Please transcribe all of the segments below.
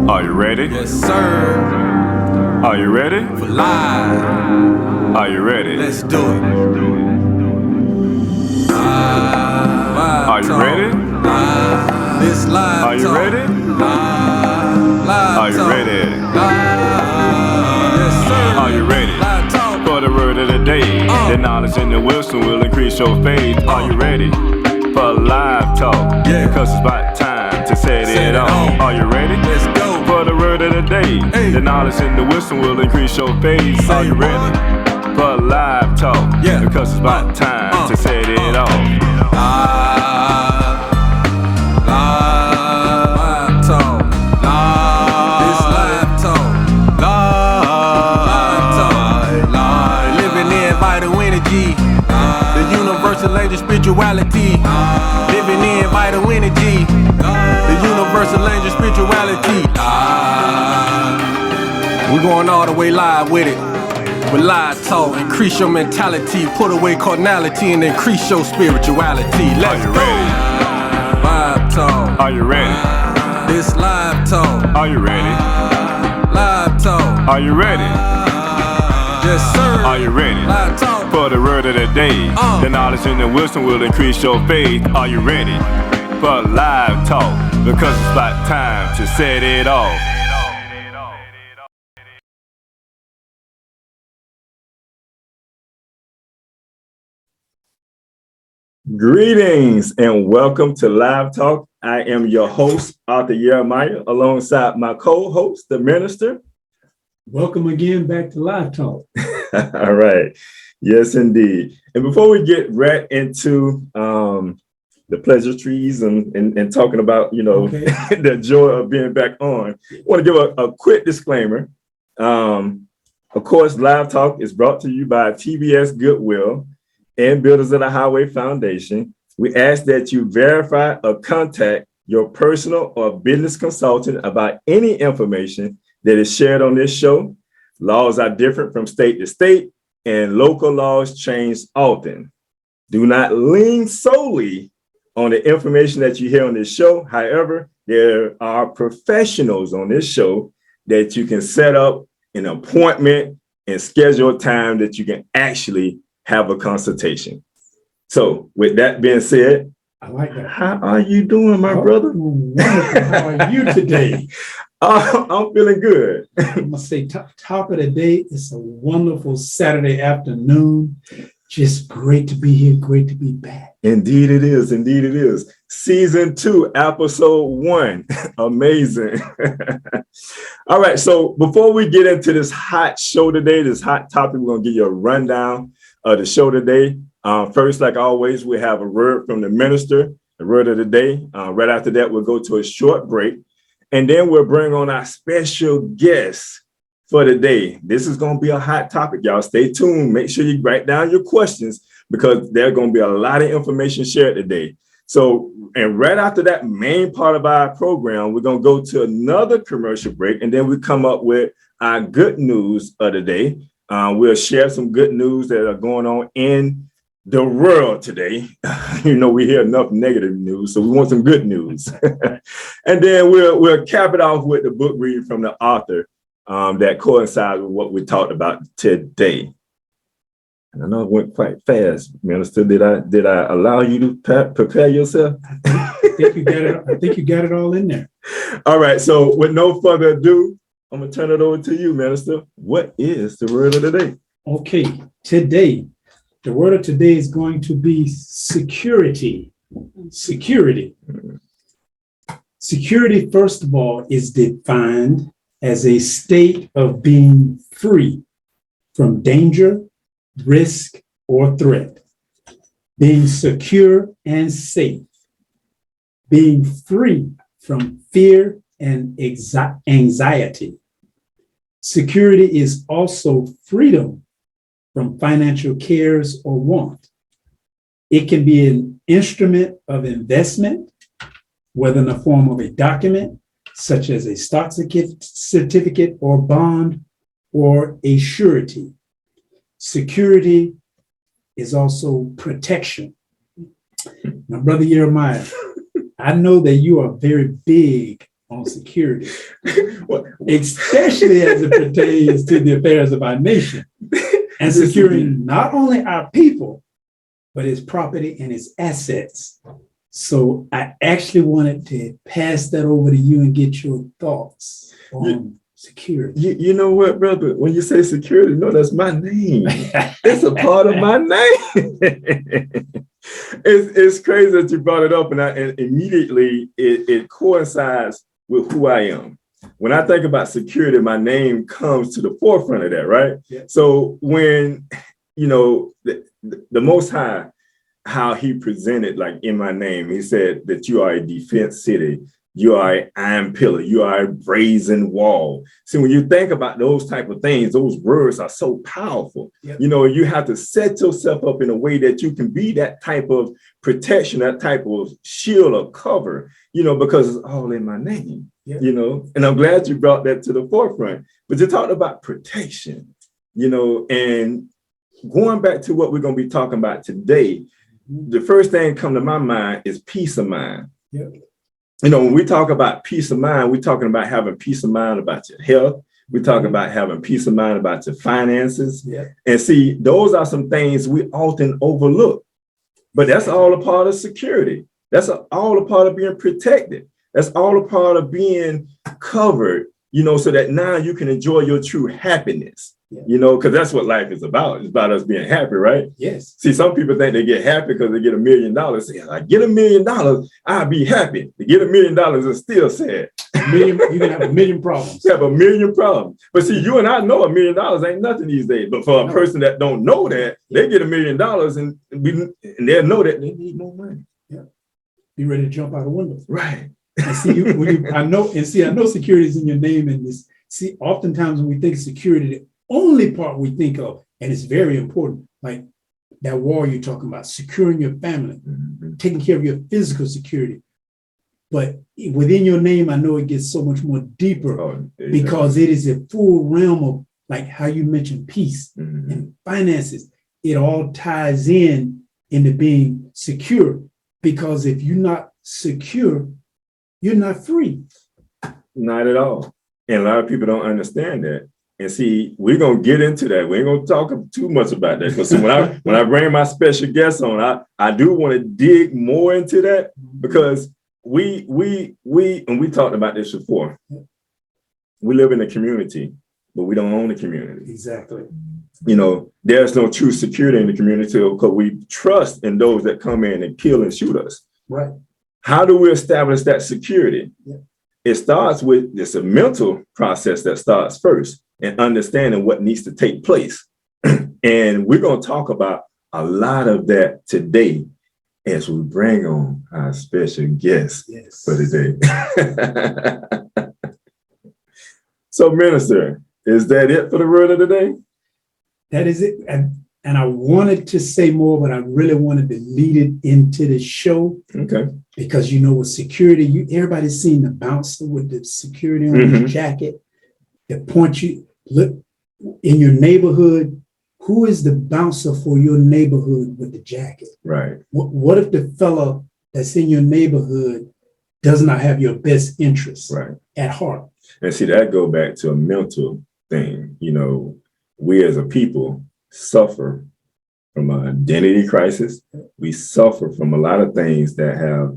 Are you ready? Yes, sir. Are you ready? For live. Are you ready? Let's do it. Are you ready? This live Are you talk. ready? Live Are you talk. ready? Yes, sir. Are you ready? Live talk. For the word of the day, the knowledge and the wisdom will increase your faith. Are you ready for live talk? Yeah. Because it's about time to set it off. Are you ready? Let's go. For the word of the day, the knowledge and the wisdom will increase your faith. Are you ready for live talk? Yeah. Because it's about time to set it off. Live talk. This live talk. Live talk. Living in vital energy. The universal language spirituality. Living in vital energy. The universal language spirituality. We're going all the way live with it. With live talk, increase your mentality, put away carnality, and increase your spirituality. Let's Are you go. ready? Live talk. Are you ready? This live talk. Are you ready? Live talk. Are you ready? Yes, sir. Are you ready? Live talk. For the word of the day, the knowledge and the wisdom will increase your faith. Are you ready for live talk? Because it's about time to set it off. Greetings and welcome to Live Talk. I am your host, Arthur Jeremiah, alongside my co-host, the minister. Welcome again back to Live Talk. All right. Yes, indeed. And before we get right into the pleasantries and talking about, the joy of being back on, I want to give a quick disclaimer. Of course, Live Talk is brought to you by TBS Goodwill and Builders of the Highway Foundation. We ask that you verify or contact your personal or business consultant about any information that is shared on this show. Laws are different from state to state, and local laws change often. Do not lean solely on the information that you hear on this show. However, there are professionals on this show that you can set up an appointment and schedule a time that you can actually have a consultation. So with that being said, I like that. how are you doing, my brother? Wonderful. How are you today? I'm feeling good. I must say, top of the day, it's a wonderful Saturday afternoon. Just great to be here. Great to be back. Indeed it is. Indeed it is. Season 2, episode 1. Amazing. All right. So before we get into this hot show today, this hot topic, we're going to give you a rundown of the show today. First, like always, we have a word from the minister, the word of the day. Right after that, we'll go to a short break. And then we'll bring on our special guest for the day. This is going to be a hot topic, y'all. Stay tuned. Make sure you write down your questions because there's going to be a lot of information shared today. So, and right after that main part of our program, we're going to go to another commercial break, and then we come up with our good news of the day. We'll share some good news that are going on in the world today. We hear enough negative news, so we want some good news. And then we'll cap it off with the book reading from the author that coincides with what we talked about today. And I know it went quite fast, Minister. Did I allow you to prepare yourself? I think you got it all in there. All right. So with no further ado, I'm going to turn it over to you, Minister. What is the word of the day? Okay. Today, the word of today is going to be security. Security. Security, first of all, is defined as a state of being free from danger, risk, or threat, being secure and safe, being free from fear and anxiety. Security is also freedom from financial cares or want. It can be an instrument of investment, whether in the form of a document, such as a stock certificate or bond, or a surety. Security is also protection. Now, Brother Jeremiah, I know that you are very big on security, What- especially as it pertains to the affairs of our nation and securing not only our people, but its property and its assets. So I actually wanted to pass that over to you and get your thoughts on security. You know what, brother? When you say security, no, that's my name. It's a part of my name. It's crazy that you brought it up, and immediately it coincides with who I am. When I think about security, my name comes to the forefront of that, right? Yeah. So when, the Most High, how he presented, like in my name, he said that you are a defense city, you are an iron pillar, you are a brazen wall. See, when you think about those type of things, those words are so powerful. Yep. You have to set yourself up in a way that you can be that type of protection, that type of shield or cover, because it's all in my name. Yep. And I'm glad you brought that to the forefront. But you talked about protection, and going back to what we're going to be talking about today, the first thing come to my mind is peace of mind. Yep. When we talk about peace of mind, we're talking about having peace of mind about your health. We're talking about having peace of mind about your finances. Yep. And see, those are some things we often overlook. But that's all a part of security. That's all a part of being protected. That's all a part of being covered, so that now you can enjoy your true happiness. Yeah. Because that's what life is about. It's about us being happy, right? Yes. See, some people think they get happy because they get $1 million. Say, I get $1 million, I'll be happy. To get $1 million is still sad. You can have 1 million problems. You have 1 million problems. But see, you and I know $1 million ain't nothing these days. But for a person that don't know that, they get $1 million and they'll know that they need more money. Yeah. Be ready to jump out a window. Right. And see, I know security is in your name. And this, see, oftentimes when we think of security, the only part we think of, and it's very important, like that wall you're talking about, securing your family, taking care of your physical security. But within your name, I know it gets so much more deeper because it is a full realm of, like how you mentioned, peace and finances. It all ties into being secure, because if you're not secure, you're not free. Not at all. And a lot of people don't understand that. And see, we're gonna get into that. We ain't gonna talk too much about that. Because when I bring my special guests on, I do want to dig more into that, because we talked about this before. We live in a community, but we don't own the community. Exactly. There's no true security in the community because we trust in those that come in and kill and shoot us. Right. How do we establish that security? Yeah. It starts with a mental process that starts first, and understanding what needs to take place. And we're going to talk about a lot of that today as we bring on our special guest for today. So, Minister, is that it for the word of the day? That is it. And I wanted to say more, but I really wanted to lead it into the show. Okay. Because, with security, everybody's seen the bouncer with the security on his jacket that points you. Look, in your neighborhood, who is the bouncer for your neighborhood with the jacket? Right. What if the fella that's in your neighborhood does not have your best interests at heart? And see, that go back to a mental thing. We as a people suffer from an identity crisis. We suffer from a lot of things that have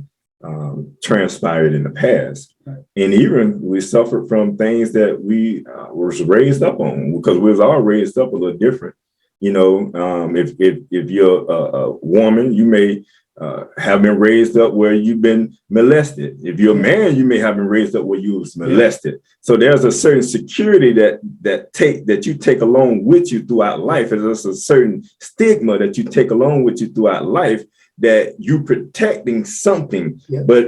transpired in the past. Right. And even we suffered from things that we was raised up on, because we was all raised up a little different. If you're a woman, you may have been raised up where you've been molested. If you're a man, you may have been raised up where you was molested. So there's a certain security that you take along with you throughout life. And there's a certain stigma that you take along with you throughout life, that you're protecting something, but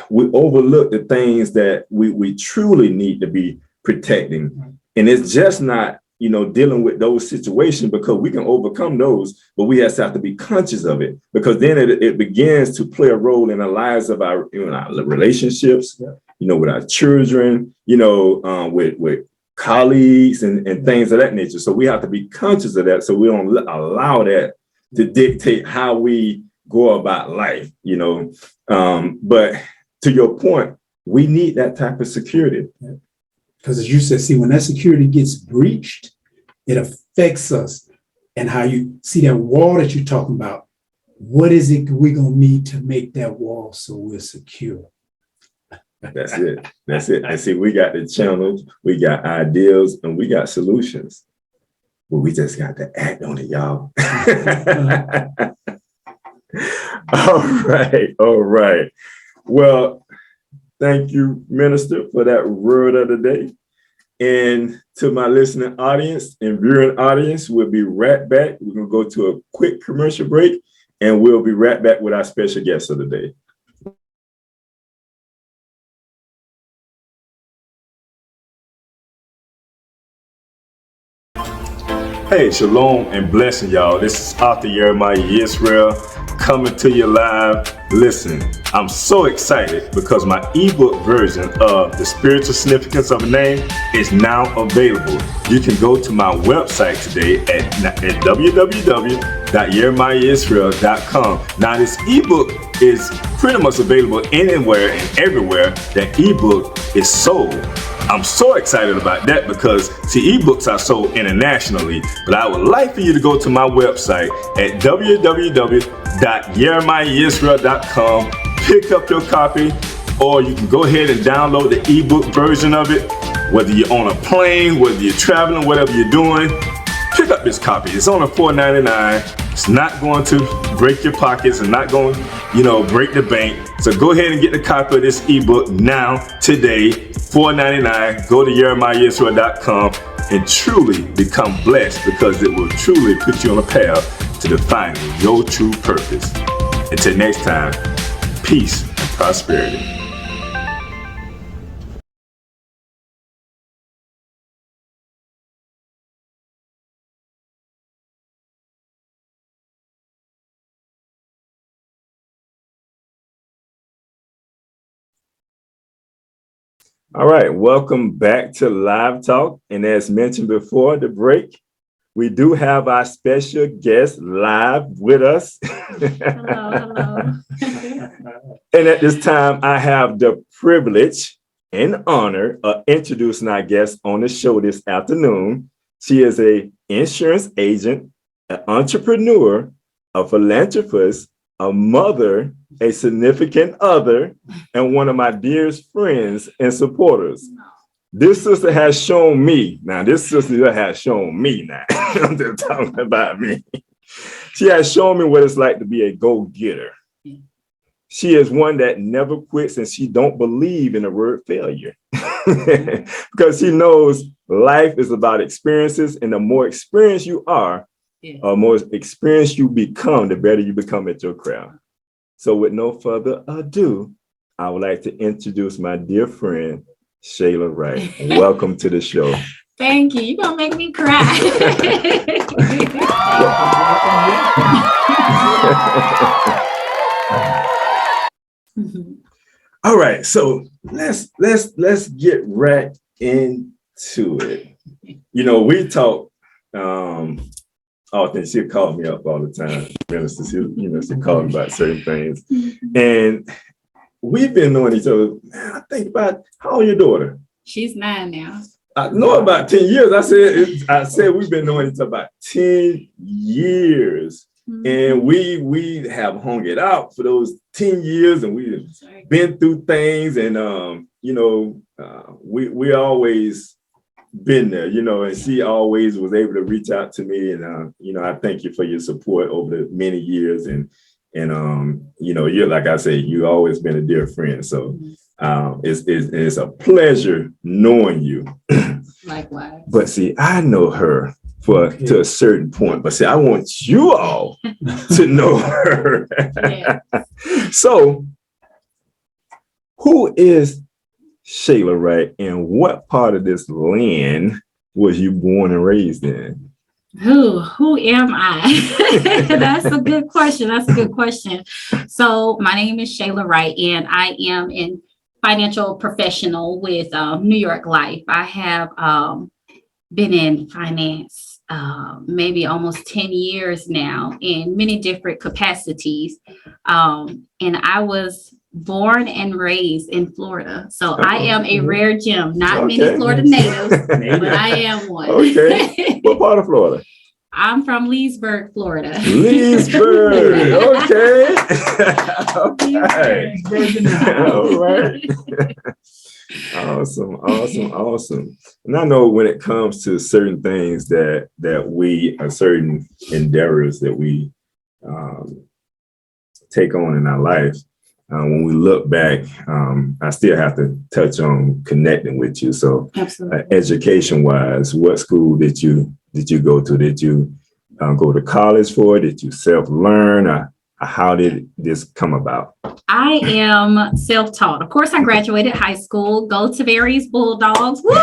we overlook the things that we truly need to be protecting. And it's just not, dealing with those situations, because we can overcome those, but we have to be conscious of it, because then it begins to play a role in the lives of our relationships, with our children, with colleagues and things of that nature. So we have to be conscious of that, so we don't allow that to dictate how we go about life, but to your point, We need that type of security. Because as you said, see, when that security gets breached, it affects us. And how you see that wall that you're talking about, what is it we're going to need to make that wall so we're secure? That's it. That's it. And see, we got the channels, we got ideas, and we got solutions. But we just got to act on it, y'all. All right. All right. Well, thank you, Minister, for that word of the day. And to my listening audience and viewing audience, we'll be right back. We're going to go to a quick commercial break, and we'll be right back with our special guest of the day. Hey, shalom and blessing, y'all. This is Author Jeremiah Israel coming to you live. Listen, I'm so excited because my ebook version of The Spiritual Significance of a Name is now available. You can go to my website today at www.jeremiahisrael.com. Now, this ebook is pretty much available anywhere and everywhere that ebook is sold. I'm so excited about that because, see, ebooks are sold internationally, but I would like for you to go to my website at www.jeremiahisrael.com, pick up your copy, or you can go ahead and download the ebook version of it. Whether you're on a plane, whether you're traveling, whatever you're doing, pick up this copy. It's only $4.99. It's not going to break your pockets and not going, break the bank. So go ahead and get the copy of this ebook now, today, $4.99. Go to jeremiahisrael.com and truly become blessed, because it will truly put you on a path to defining your true purpose. Until next time, peace and prosperity. All right, welcome back to Live Talk. And as mentioned before the break, we do have our special guest live with us. Hello. And at this time, I have the privilege and honor of introducing our guest on the show this afternoon. She is an insurance agent, an entrepreneur, a philanthropist, a mother, a significant other, and one of my dearest friends and supporters. This sister has shown me, I'm just talking about me. She has shown me what it's like to be a go-getter. She is one that never quits, and she don't believe in the word failure. Because she knows life is about experiences, and the more experienced you are, or more experienced you become, the better you become at your craft. So with no further ado, I would like to introduce my dear friend, Shayla Wright. Welcome to the show. Thank you. You're going to make me cry. All right, so let's get right into it. We talk often. She'll call me up all the time. Minister, she'll call me about certain things. And we've been knowing each other. Man, I think about, how old your daughter? She's 9 now. I know about 10 years. I said we've been knowing each other about 10 years. And we have hung it out for those 10 years, and we've been through things, and we always been there, and she always was able to reach out to me, and I thank you for your support over the many years, and you're, like I say, you always been a dear friend. So it's a pleasure knowing you. Likewise. But see, I know her to a certain point, but see, I want you all to know her. Yeah. So, who is Shayla Wright, and what part of this land was you born and raised in? Who am I? That's a good question. So my name is Shayla Wright, and I am a financial professional with New York L.I.V.E. I have been in finance maybe almost 10 years now in many different capacities. And I was born and raised in Florida. So I am a Mhm. rare gem, not Okay. many Florida natives, but Native. I am one. Okay. What part of Florida? I'm from Leesburg, Florida. Leesburg. Okay. Okay. Leesburg in the house. All right. Awesome. And I know when it comes to certain things that we certain endeavors that we take on in our life, when we look back, I still have to touch on connecting with you. So, Absolutely. education-wise, what school did you go to? Did you go to college for it? Did you self-learn? Or how did this come about? I am self-taught. Of course, I graduated high school. Go to Berry's Bulldogs. Woo!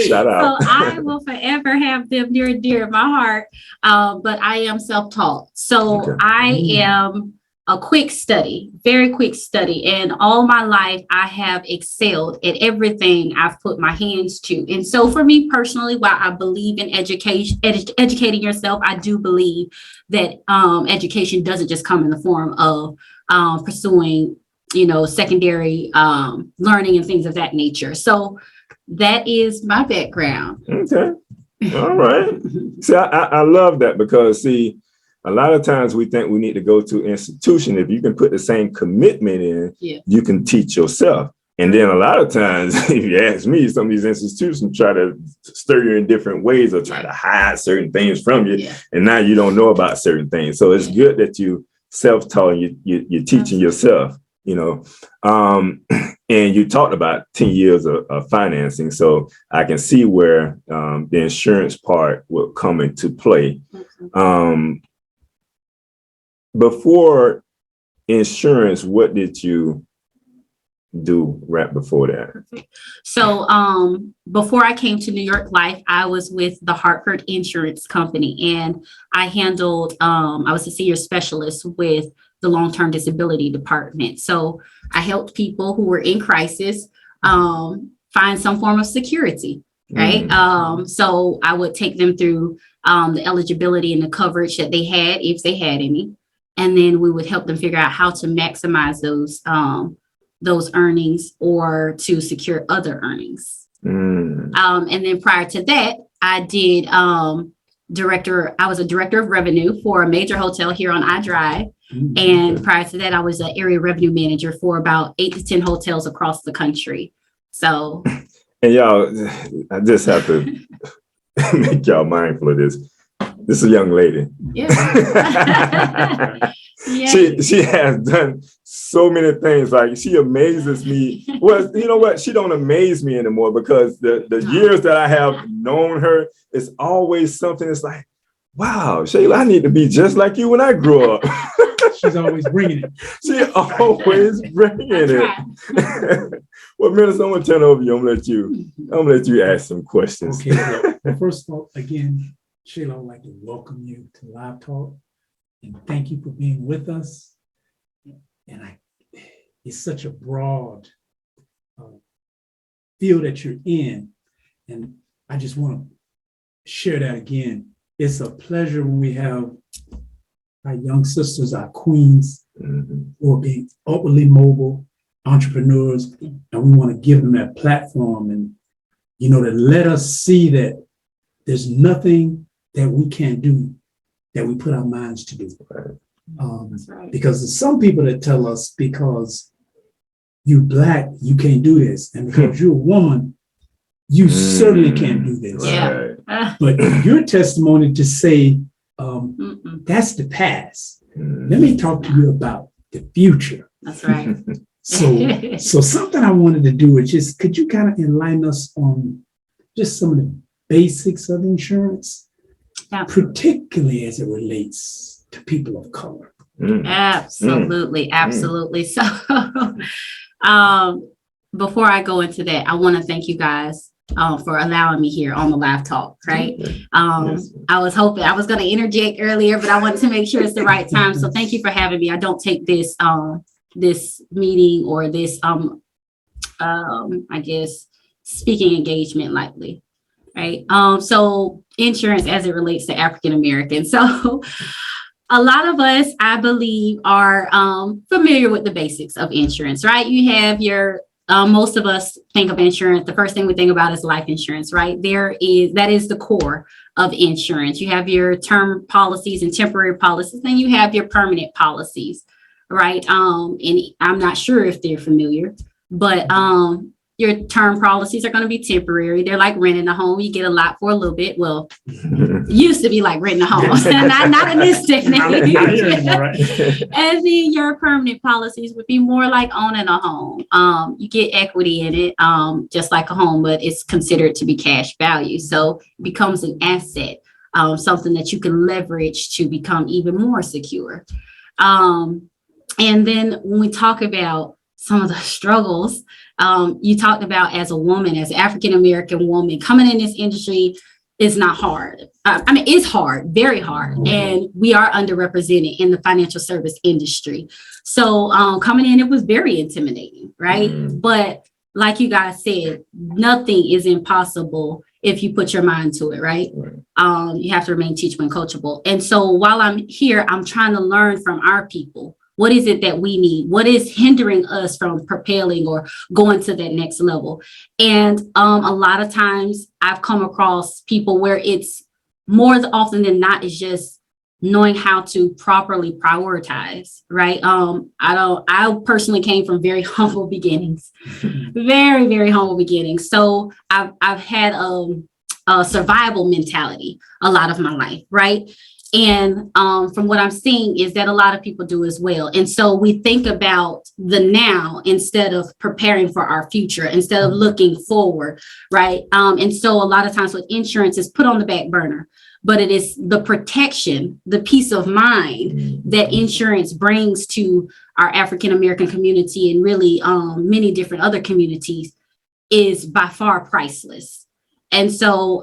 Shout out. So I will forever have them near and dear in my heart. But I am self-taught. So Okay. I am a quick study, very quick study. And all my life, I have excelled at everything I've put my hands to. And so for me personally, while I believe in educating yourself, I do believe that education doesn't just come in the form of pursuing, secondary learning and things of that nature. So that is my background. Okay. All right. See, I love that because, see, a lot of times we think we need to go to institution. If you can put the same commitment in, Yeah. you can teach yourself. And then a lot of times, if you ask me, some of these institutions try to stir you in different ways or try to hide certain things from you. Yeah. And now you don't know about certain things. So it's good that you self-taught and you're teaching yourself, and you talked about 10 years of financing. So I can see where the insurance part will come into play. Before insurance, what did you do right before that? So before I came to New York Life, I was with the Hartford Insurance Company, and I handled, I was a senior specialist with the long-term disability department. So I helped people who were in crisis find some form of security, right? So I would take them through the eligibility and the coverage that they had, if they had any. And then we would help them figure out how to maximize those earnings or to secure other earnings. And then prior to that, I did I was a director of revenue for a major hotel here on I-Drive. And prior to that, I was an area revenue manager for about 8 to 10 hotels across the country. So. And y'all, I just have to make y'all mindful of this. This is a young lady. Yeah. Yeah. She has done so many things. Like, she amazes me. Well, you know what? She don't amaze me anymore because the years that I have known her, it's always something that's like, wow, Shayla, I need to be just like you when I grow up. She's always bringing it. She always bringing it. Well, Minister, I'm gonna turn over you. I'm gonna let you ask some questions. Okay. Well, first of all, again, Shayla, I would like to welcome you to Live Talk and thank you for being with us. And it's such a broad field that you're in. And I just want to share that again. It's a pleasure when we have our young sisters, our queens, who are being upwardly mobile entrepreneurs, and we want to give them that platform and, to let us see that there's nothing that we can't do that we put our minds to do. That's right. Because there's some people that tell us because you Black, you can't do this. And because you're a woman, you certainly can't do this. Yeah. But your testimony to say, that's the past. Let me talk to you about the future. That's right. So something I wanted to do is just, could you kind of enlighten us on just some of the basics of insurance, particularly as it relates to people of color? Absolutely. So before I go into that, I want to thank you guys for allowing me here on the Live Talk, right? I was hoping I was going to interject earlier, but I wanted to make sure it's the right time. So thank you for having me. I don't take this this meeting or this I guess speaking engagement lightly, right? So insurance as it relates to African Americans. So a lot of us, I believe, are familiar with the basics of insurance, right? You have your, most of us think of insurance. The first thing we think about is life insurance, right? That is the core of insurance. You have your term policies and temporary policies, then you have your permanent policies, right? And I'm not sure if they're familiar, but your term policies are going to be temporary. They're like renting a home. You get a lot for a little bit. Well, used to be like renting a home, not in this day. And then your permanent policies would be more like owning a home. You get equity in it, just like a home, but it's considered to be cash value. So it becomes an asset, something that you can leverage to become even more secure. And then when we talk about some of the struggles, you talked about as a woman, as an African-American woman, coming in this industry is not hard. It's hard, very hard. And we are underrepresented in the financial service industry. So coming in, it was very intimidating, right? But like you guys said, nothing is impossible if you put your mind to it, right? You have to remain teachable and coachable. And so while I'm here, I'm trying to learn from our people. What is it that we need? What is hindering us from propelling or going to that next level? And a lot of times I've come across people where it's more often than not, is just knowing how to properly prioritize, right? I personally came from very humble beginnings, very, very humble beginnings. So I've had a survival mentality a lot of my life, right? And from what I'm seeing is that a lot of people do as well. And so we think about the now instead of preparing for our future, instead of looking forward, right? And so a lot of times with insurance is put on the back burner, but it is the protection, the peace of mind that insurance brings to our African-American community and really many different other communities is by far priceless. And so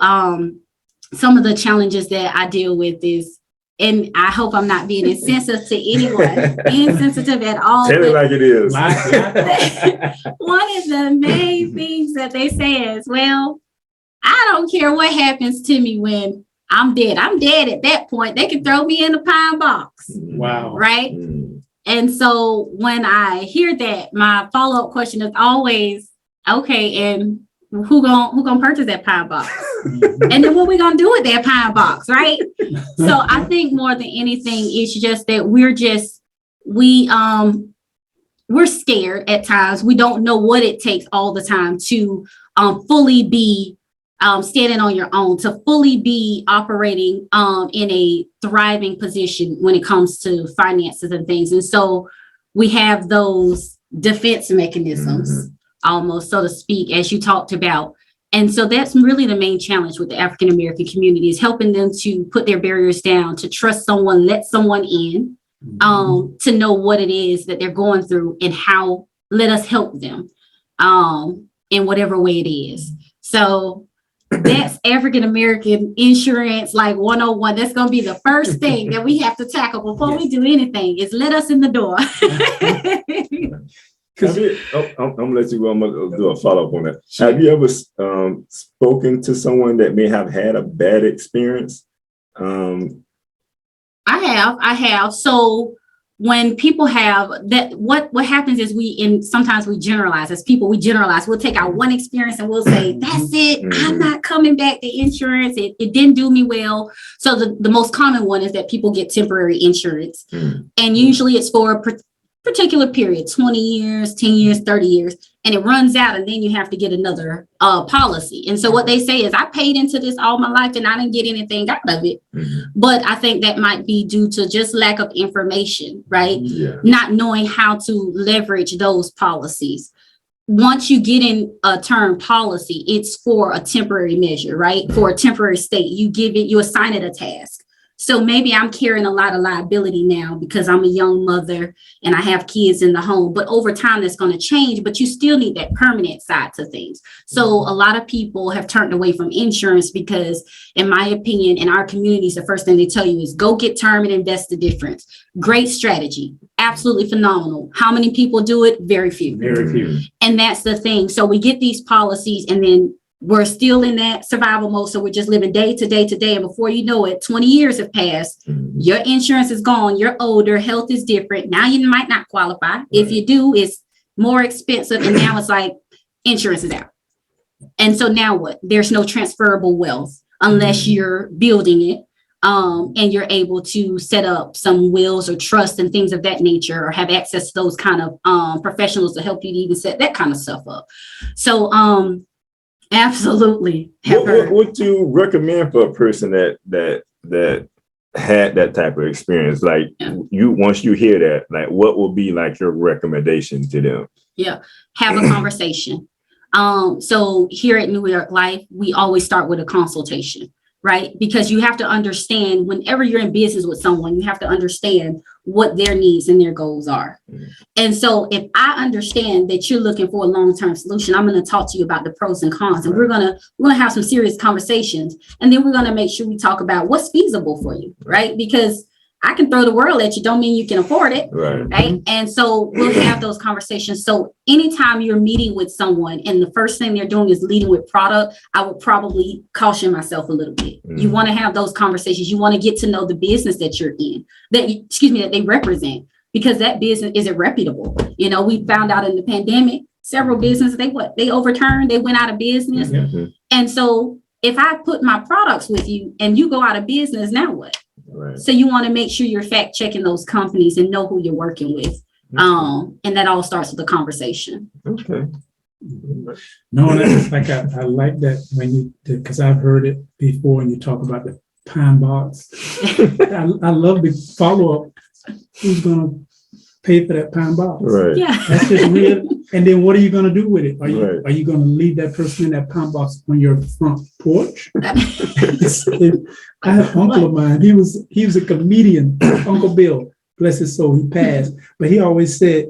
some of the challenges that I deal with is, and I hope I'm not being insensitive to anyone, insensitive at all. Tell it like it is. One of the main things that they say is, well, I don't care what happens to me when I'm dead. I'm dead at that point. They can throw me in a pine box. Wow. Right? And so when I hear that, my follow-up question is always, okay, and who gonna purchase that pine box? And then what we gonna do with that pine box, right? So I think more than anything, it's just that we're scared at times. We don't know what it takes all the time to fully be standing on your own, to fully be operating in a thriving position when it comes to finances and things. And so we have those defense mechanisms, almost, so to speak, as you talked about. And so that's really the main challenge with the African-American community, is helping them to put their barriers down, to trust someone, let someone in, to know what it is that they're going through and how, let us help them in whatever way it is. So that's African-American insurance, like 101. That's going to be the first thing that we have to tackle before we do anything, is let us in the door. I'm gonna let you go. I'm gonna do a follow-up on that. Sure. Have you ever spoken to someone that may have had a bad experience? I have. So when people have that, what happens is sometimes we generalize as people. We generalize. We'll take our one experience and we'll say, that's it. I'm not coming back to insurance. It didn't do me well. So the most common one is that people get temporary insurance, and usually it's for a particular period, 20 years, 10 years, 30 years, and it runs out, and then you have to get another policy. And so what they say is, I paid into this all my life and I didn't get anything out of it. But I think that might be due to just lack of information, right? Not knowing how to leverage those policies. Once you get in a term policy, it's for a temporary measure, right? For a temporary state, you assign it a task. So maybe I'm carrying a lot of liability now because I'm a young mother and I have kids in the home, but over time that's going to change, but you still need that permanent side to things. So a lot of people have turned away from insurance because, in my opinion, in our communities, the first thing they tell you is go get term and invest the difference. Great strategy. Absolutely phenomenal. How many people do it? Very few. Very few. And that's the thing. So we get these policies, and then we're still in that survival mode. So we're just living day to day to day. And before you know it, 20 years have passed. Your insurance is gone. You're older. Health is different. Now you might not qualify. Right. If you do, it's more expensive. And now it's like insurance is out. And so now what? There's no transferable wealth unless you're building it. And you're able to set up some wills or trust and things of that nature, or have access to those kind of professionals to help you to even set that kind of stuff up. So absolutely. What would you recommend for a person that had that type of experience? Like once you hear that, like what will be like your recommendation to them? Yeah, have a conversation. So here at New York Life, we always start with a consultation. Right? Because you have to understand, whenever you're in business with someone, you have to understand what their needs and their goals are. And so if I understand that you're looking for a long-term solution, I'm going to talk to you about the pros and cons, and we're going to have some serious conversations. And then we're going to make sure we talk about what's feasible for you, right? Because I can throw the world at you, don't mean you can afford it, right? And so we'll have those conversations. So anytime you're meeting with someone and the first thing they're doing is leading with product, I would probably caution myself a little bit. You want to have those conversations. You want to get to know the business that you're in, that they represent, because that business isn't reputable. You know, we found out in the pandemic, several businesses, they overturned, they went out of business. And so if I put my products with you and you go out of business, now what? Right. So you want to make sure you're fact checking those companies and know who you're working with. And that all starts with a conversation. Okay. No, that's like I like that when you, because I've heard it before when you talk about the pine box. I love the follow up. Who's going to pay for that pine box? Right. Yeah. That's just real. And then what are you going to do with it? Are you going to leave that person in that pine box on your front porch? I have an uncle of mine. He was a comedian, Uncle Bill, bless his soul. He passed, but he always said,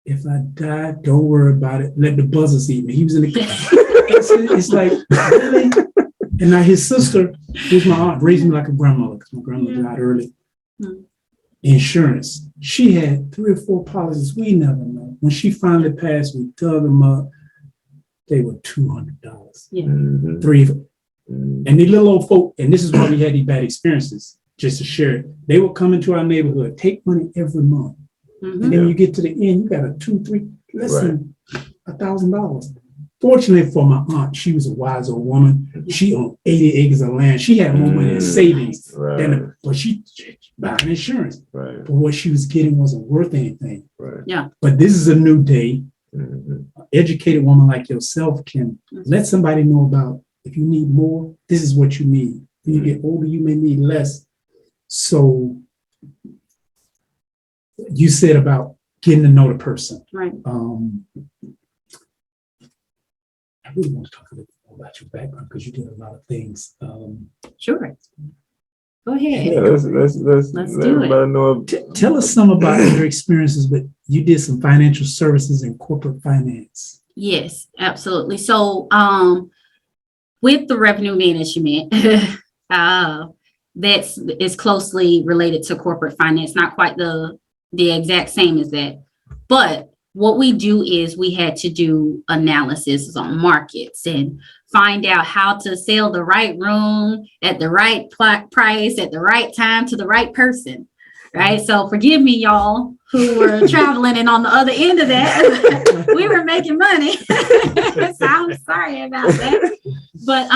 "If I die, don't worry about it. Let the buzzers eat me." He was in the it's like, really? And now his sister, who's my aunt, raised me like a grandmother because my grandmother died early. Insurance. She had 3 or 4 policies. We never know. When she finally passed, we dug them up. They were $200. Yeah. 3 of them. And the little old folk, and this is why we had these bad experiences, just to share it. They would come into our neighborhood, take money every month. And then when you get to the end, you got a 2, 3, less than $1,000. Fortunately for my aunt, she was a wise old woman. She owned 80 acres of land. She had more money in savings but she bought insurance. Right. But what she was getting wasn't worth anything. Right. Yeah. But this is a new day. An educated woman like yourself can let somebody know about, if you need more, this is what you need. When you get older, you may need less. So you said about getting to know the person. Right. I really want to talk a little more about your background because you did a lot of things. Sure. Go ahead. Yeah, let's do it. Tell us some about your experiences, but you did some financial services and corporate finance. Yes, absolutely. So with the revenue management, that is closely related to corporate finance, not quite the exact same as that. But what we do is we had to do analysis on markets and find out how to sell the right room at the right price at the right time to the right person. Right. So forgive me, y'all who were traveling and on the other end of that, we were making money. So I'm sorry about that. But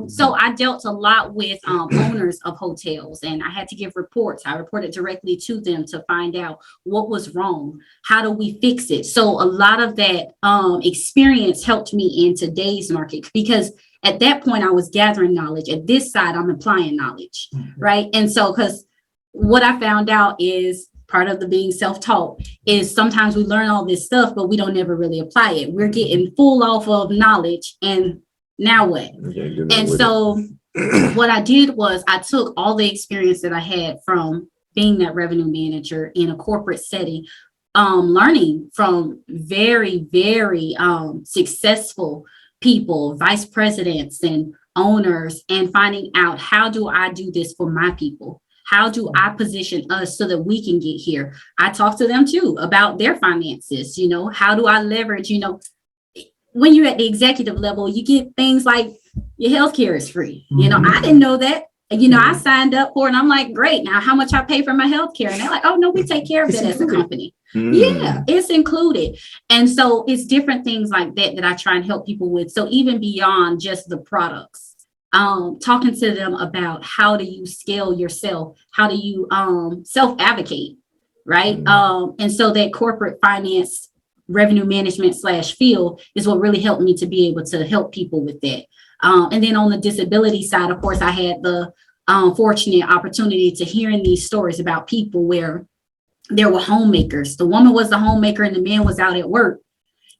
so I dealt a lot with owners of hotels, and I had to give reports. I reported directly to them to find out what was wrong. How do we fix it? So a lot of that experience helped me in today's market, because at that point I was gathering knowledge. At this side, I'm applying knowledge. Right. And so because what I found out is part of the being self-taught is sometimes we learn all this stuff, but we don't ever really apply it. We're getting full off of knowledge, and now what? And so what I did was I took all the experience that I had from being that revenue manager in a corporate setting, learning from very, very successful people, vice presidents and owners, and finding out, how do I do this for my people? How do I position us so that we can get here? I talk to them too about their finances. You know, how do I leverage, when you're at the executive level, you get things like your healthcare is free. You know, I didn't know that. You know, I signed up for it and I'm like, great. Now, how much I pay for my healthcare? And they're like, oh, no, we take care of that as a company. Yeah, it's included. And so it's different things like that that I try and help people with. So even beyond just the products, talking to them about how do you scale yourself? How do you self-advocate, right? And so that corporate finance, revenue management / field is what really helped me to be able to help people with that. And then on the disability side, of course, I had the fortunate opportunity to hearing these stories about people where there were homemakers. The woman was the homemaker and the man was out at work,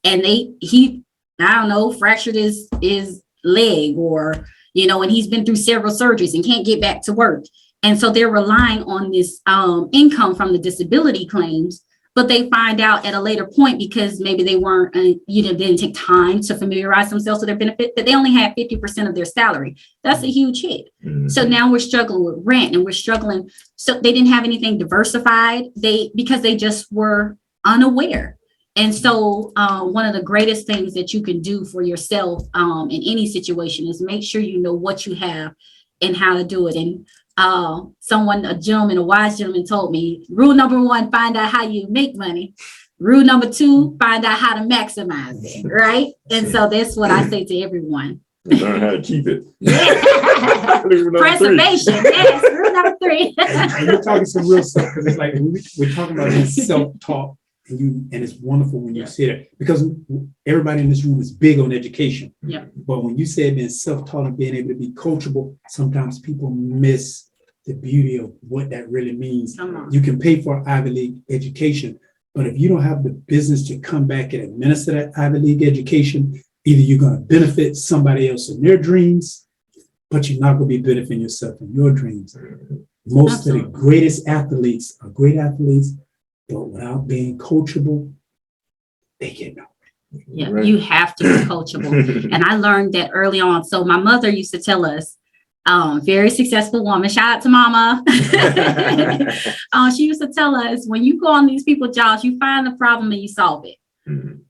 and he fractured his leg, or, you know, and he's been through several surgeries and can't get back to work. And so they're relying on this income from the disability claims. But they find out at a later point, because maybe they weren't, didn't take time to familiarize themselves with their benefit, that they only had 50% of their salary. That's a huge hit. So now we're struggling with rent, and we're struggling. So they didn't have anything diversified because they just were unaware. And so one of the greatest things that you can do for yourself in any situation is make sure you know what you have and how to do it. And a wise gentleman told me, rule number 1, find out how you make money. Rule number 2, find out how to maximize it, right? And so that's what I say to everyone. Learn how to keep it. Preservation, yes, rule number 3. And you're talking some real stuff, because it's like we're talking about this self-taught, and it's wonderful when you say that, because everybody in this room is big on education. Yeah. But when you say being self-taught and being able to be coachable, sometimes people miss the beauty of what that really means. You can pay for Ivy League education, but if you don't have the business to come back and administer that Ivy League education, either you're going to benefit somebody else in their dreams, but you're not going to be benefiting yourself in your dreams. Most of the greatest athletes are great athletes, but without being coachable, they get nowhere. Yeah, right. You have to be coachable. And I learned that early on. So my mother used to tell us, very successful woman, shout out to mama. She used to tell us, when you go on these people's jobs, you find the problem and you solve it.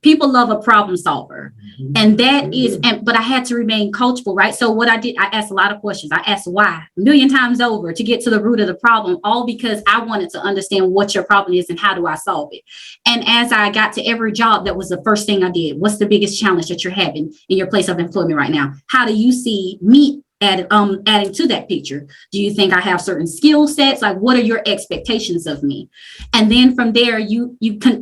People love a problem solver. And that is, but I had to remain coachable, right? So what I did, I asked a lot of questions. I asked why a million times over to get to the root of the problem, all because I wanted to understand what your problem is and how do I solve it. And as I got to every job, that was the first thing I did. What's the biggest challenge that you're having in your place of employment right now? How do you see me adding to that picture? Do you think I have certain skill sets? Like, what are your expectations of me? And then from there, you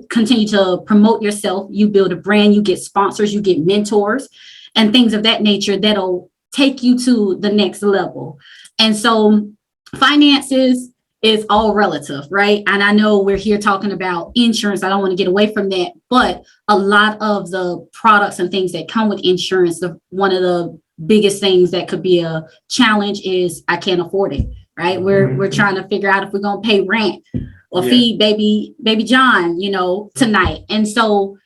continue to promote yourself. You build a brand, you get sponsors, you get mentors and things of that nature that'll take you to the next level. And so finances is all relative, right? And I know we're here talking about insurance. I don't want to get away from that, but a lot of the products and things that come with insurance, one of the biggest things that could be a challenge is I can't afford it, right? We're trying to figure out if we're going to pay rent or feed baby John, tonight. And so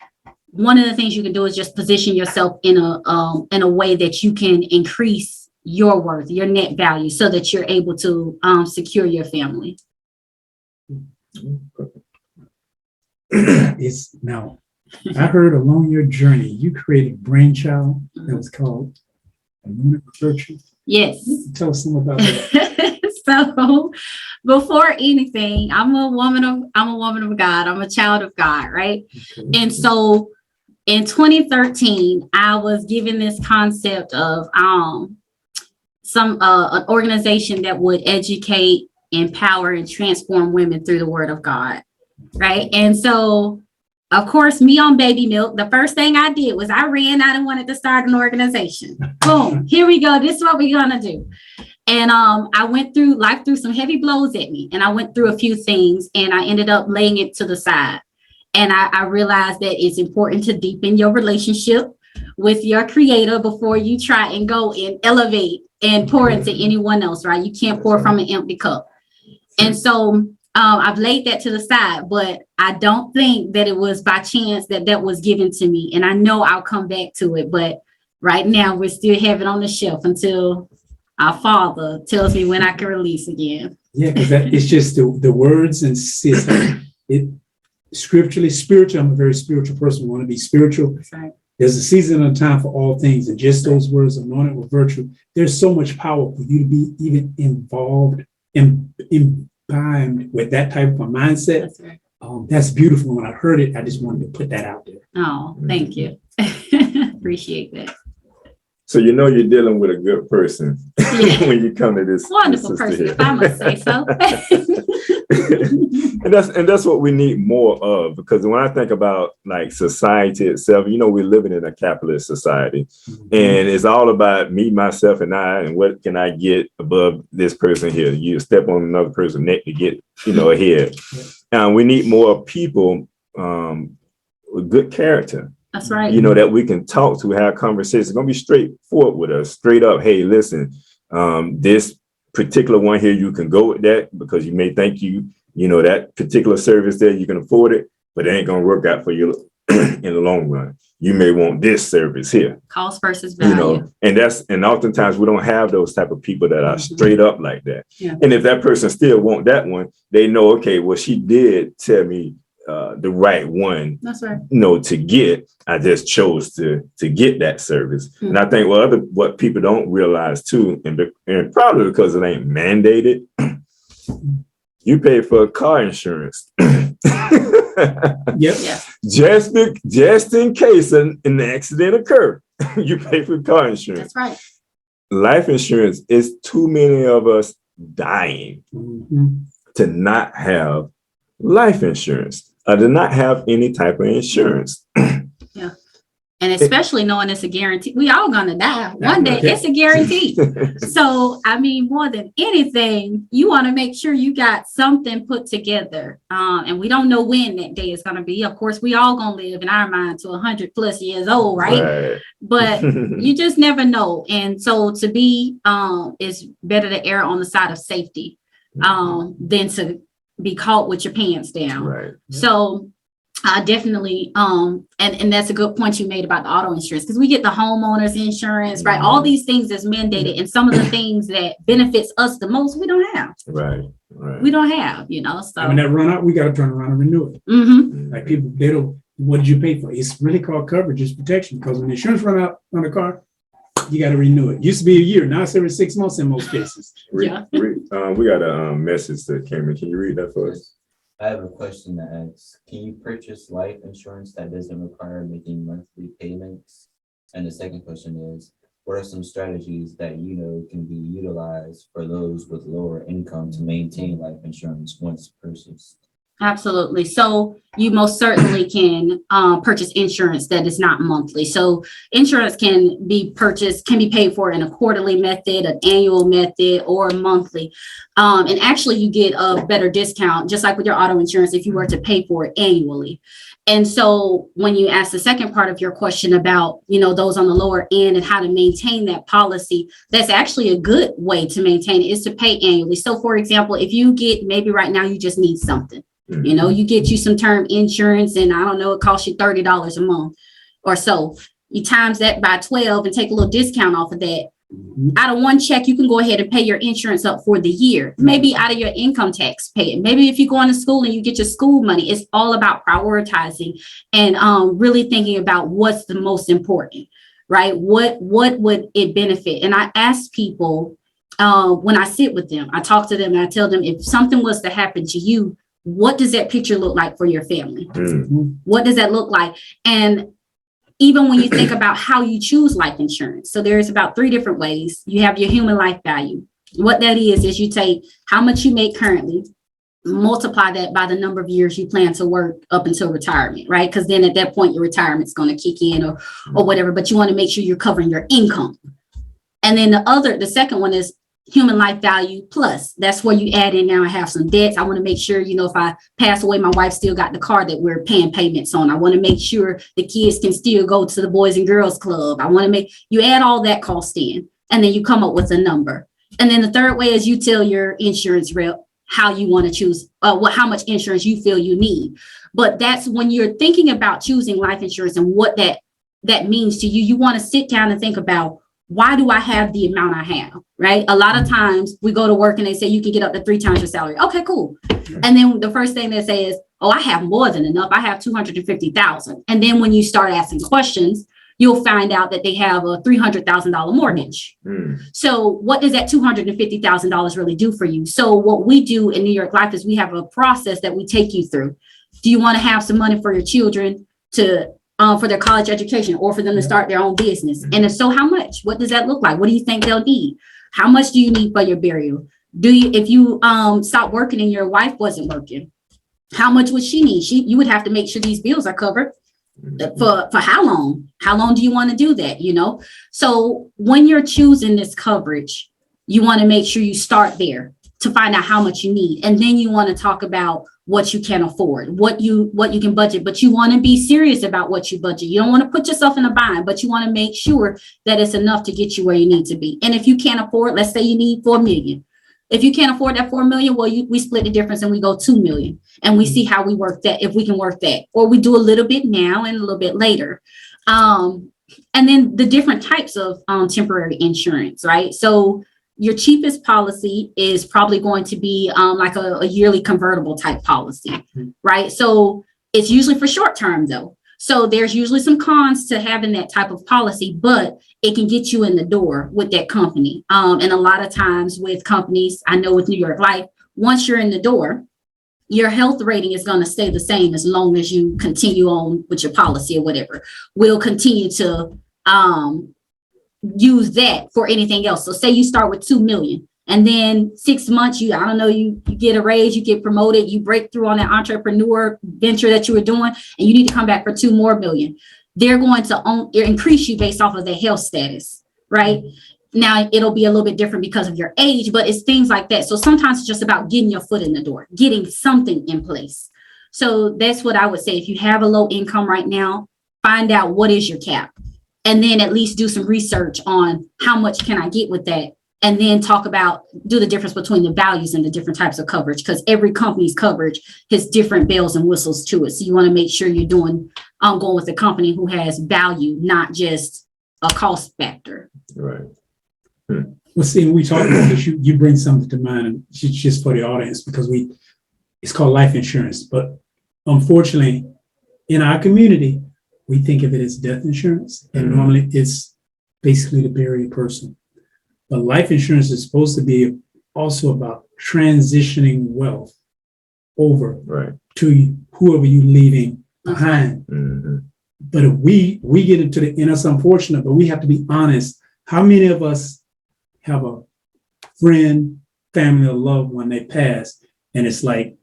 one of the things you can do is just position yourself in a way that you can increase your worth, your net value, so that you're able to secure your family. Now, I heard along your journey, you created a brainchild that was called Virtue. Yes. Tell us some about that. So before anything, I'm a woman of God. I'm a child of God, right? Okay. And so in 2013, I was given this concept of an organization that would educate, empower, and transform women through the Word of God, right? And so, of course, me on baby milk, the first thing I did was I ran out and wanted to start an organization. Boom, here we go. This is what we're gonna do. And I went through, life threw some heavy blows at me, and I went through a few things, and I ended up laying it to the side. And I realized that it's important to deepen your relationship with your creator before you try and go and elevate and pour into anyone else, right? You can't pour from an empty cup. And so I've laid that to the side, but I don't think that it was by chance that was given to me. And I know I'll come back to it, but right now we're still having it on the shelf until our Father tells me when I can release again. Yeah, because it's just the words, and it scripturally, spiritual. I'm a very spiritual person. We want to be spiritual. That's right. There's a season and a time for all things, and just those words, anointed with virtue. There's so much power for you to be even involved and imbibed with that type of a mindset. That's right. That's beautiful. When I heard it, I just wanted to put that out there. Oh, thank you. Appreciate that. So you know you're dealing with a good person Yeah. when you come to this Wonderful this person, sister if I must say so. and that's what we need more of, because when I think about like society itself, you know, we're living in a capitalist society, and it's all about me, myself, and I, and what can I get above this person here. You step on another person's neck to get, you know, ahead. And we need more people with good character. That's right. You know, that we can talk to, have conversations. It's gonna be straightforward with us, straight up. Hey, listen, this particular one here, you can go with that because you may think you know, that particular service there, you can afford it, but it ain't gonna work out for you in the long run. You may want this service here. Cost versus value. You know, and oftentimes we don't have those type of people that are straight up like that. Yeah. And if that person still want that one, they know, okay, well, she did tell me the right one. That's right. You know, to get. I just chose to get that service. And I think what people don't realize too, and probably because it ain't mandated, you pay for car insurance. Yep. Yeah. Just in case an accident occur, you pay for car insurance. That's right. Life insurance is too many of us dying to not have life insurance, or to not have any type of insurance. Yeah. And especially knowing it's a guarantee. We all gonna die one day. It's a guarantee. So, I mean, more than anything, you want to make sure you got something put together. And we don't know when that day is gonna be. Of course, we all gonna live in our mind to 100+ years old, right? But you just never know. And so to be, it's better to err on the side of safety than to be caught with your pants down. Right. So definitely, and that's a good point you made about the auto insurance, because we get the homeowners insurance, right? All these things is mandated, and some of the things that benefits us the most, we don't have. Right. We don't have, you know. So And when that run out, we got to turn around and renew it. Like people, they don't. What did you pay for? It's really called coverage, it's protection. Because when the insurance run out on the car, you got to renew it. Used to be a year, now it's every 6 months in most cases. Yeah. We got a message that came in. Can you read that for us? I have a question that asks, can you purchase life insurance that doesn't require making monthly payments? And the second question is, what are some strategies that you know can be utilized for those with lower income to maintain life insurance once purchased? Absolutely. So you most certainly can purchase insurance that is not monthly. So insurance can be purchased, can be paid for in a quarterly method, an annual method, or monthly. And actually you get a better discount, just like with your auto insurance, if you were to pay for it annually. And so when you ask the second part of your question about, you know, those on the lower end and how to maintain that policy, that's actually a good way to maintain it, is to pay annually. So for example, if you get, maybe right now you just need something. You know, you get you some term insurance, and I don't know, it costs you $30 a month or so. You times that by 12 and take a little discount off of that. Out of one check, you can go ahead and pay your insurance up for the year. Maybe out of your income tax, pay it. Maybe if you're going to school and you get your school money, it's all about prioritizing and really thinking about what's the most important, right? What would it benefit? And I ask people when I sit with them, I talk to them and I tell them, if something was to happen to you, what does that picture look like for your family? What does that look like? And even when you think about how you choose life insurance, so there's about 3 different ways. You have your human life value. What that is you take how much you make currently, multiply that by the number of years you plan to work up until retirement, right? Because then at that point, your retirement's going to kick in or whatever, but you want to make sure you're covering your income. And then the second one is human life value plus. That's where you add in, now I have some debts. I want to make sure, you know, if I pass away, my wife still got the car that we're paying payments on. I want to make sure the kids can still go to the Boys and Girls Club. I want to make, you add all that cost in, and then you come up with a number. And then the third way is you tell your insurance rep how you want to choose, how much insurance you feel you need. But that's when you're thinking about choosing life insurance and what that means to you. You want to sit down and think about, why do I have the amount I have, right? A lot of times we go to work and they say you can get up to 3 times your salary. Okay, cool. And then the first thing they say is, oh, I have more than enough. I have 250,000. And then when you start asking questions, you'll find out that they have a $300,000 mortgage. So what does that $250,000 really do for you? So what we do in New York Life is we have a process that we take you through. Do you want to have some money for your children to for their college education or for them to start their own business? And if so, how much? What does that look like? What do you think they'll need? How much do you need for your burial? If you stopped working and your wife wasn't working, how much would she need? You would have to make sure these bills are covered. For how long? How long do you want to do that? So when you're choosing this coverage, you want to make sure you start there to find out how much you need. And then you want to talk about what you can afford, what you can budget, but you want to be serious about what you budget. You don't want to put yourself in a bind, but you want to make sure that it's enough to get you where you need to be. And if you can't afford, let's say you need 4 million. If you can't afford that 4 million, well, we split the difference and we go 2 million and we see how we work that, if we can work that, or we do a little bit now and a little bit later. And then the different types of temporary insurance, right? So your cheapest policy is probably going to be like a yearly convertible type policy, right? So it's usually for short term though. So there's usually some cons to having that type of policy, but it can get you in the door with that company. And a lot of times with companies, I know with New York Life, once you're in the door, your health rating is going to stay the same as long as you continue on with your policy or whatever. We'll continue to use that for anything else. So say you start with 2 million and then 6 months, you get a raise, you get promoted, you break through on that entrepreneur venture that you were doing, and you need to come back for 2 more million. They're going to increase you based off of their health status, right? Now it'll be a little bit different because of your age, but it's things like that. So sometimes it's just about getting your foot in the door, getting something in place. So that's what I would say. If you have a low income right now, find out what is your cap. And then at least do some research on how much can I get with that? And then do the difference between the values and the different types of coverage, because every company's coverage has different bells and whistles to it. So you want to make sure you're going with a company who has value, not just a cost factor. Right. Well, see, we talk about this, you bring something to mind, and just for the audience, because it's called life insurance. But unfortunately, in our community, we think of it as death insurance, and normally it's basically to bury a person. But life insurance is supposed to be also about transitioning wealth over to whoever you're leaving behind. But if we get into and it's unfortunate, but we have to be honest. How many of us have a friend, family, or loved one they pass, and it's like,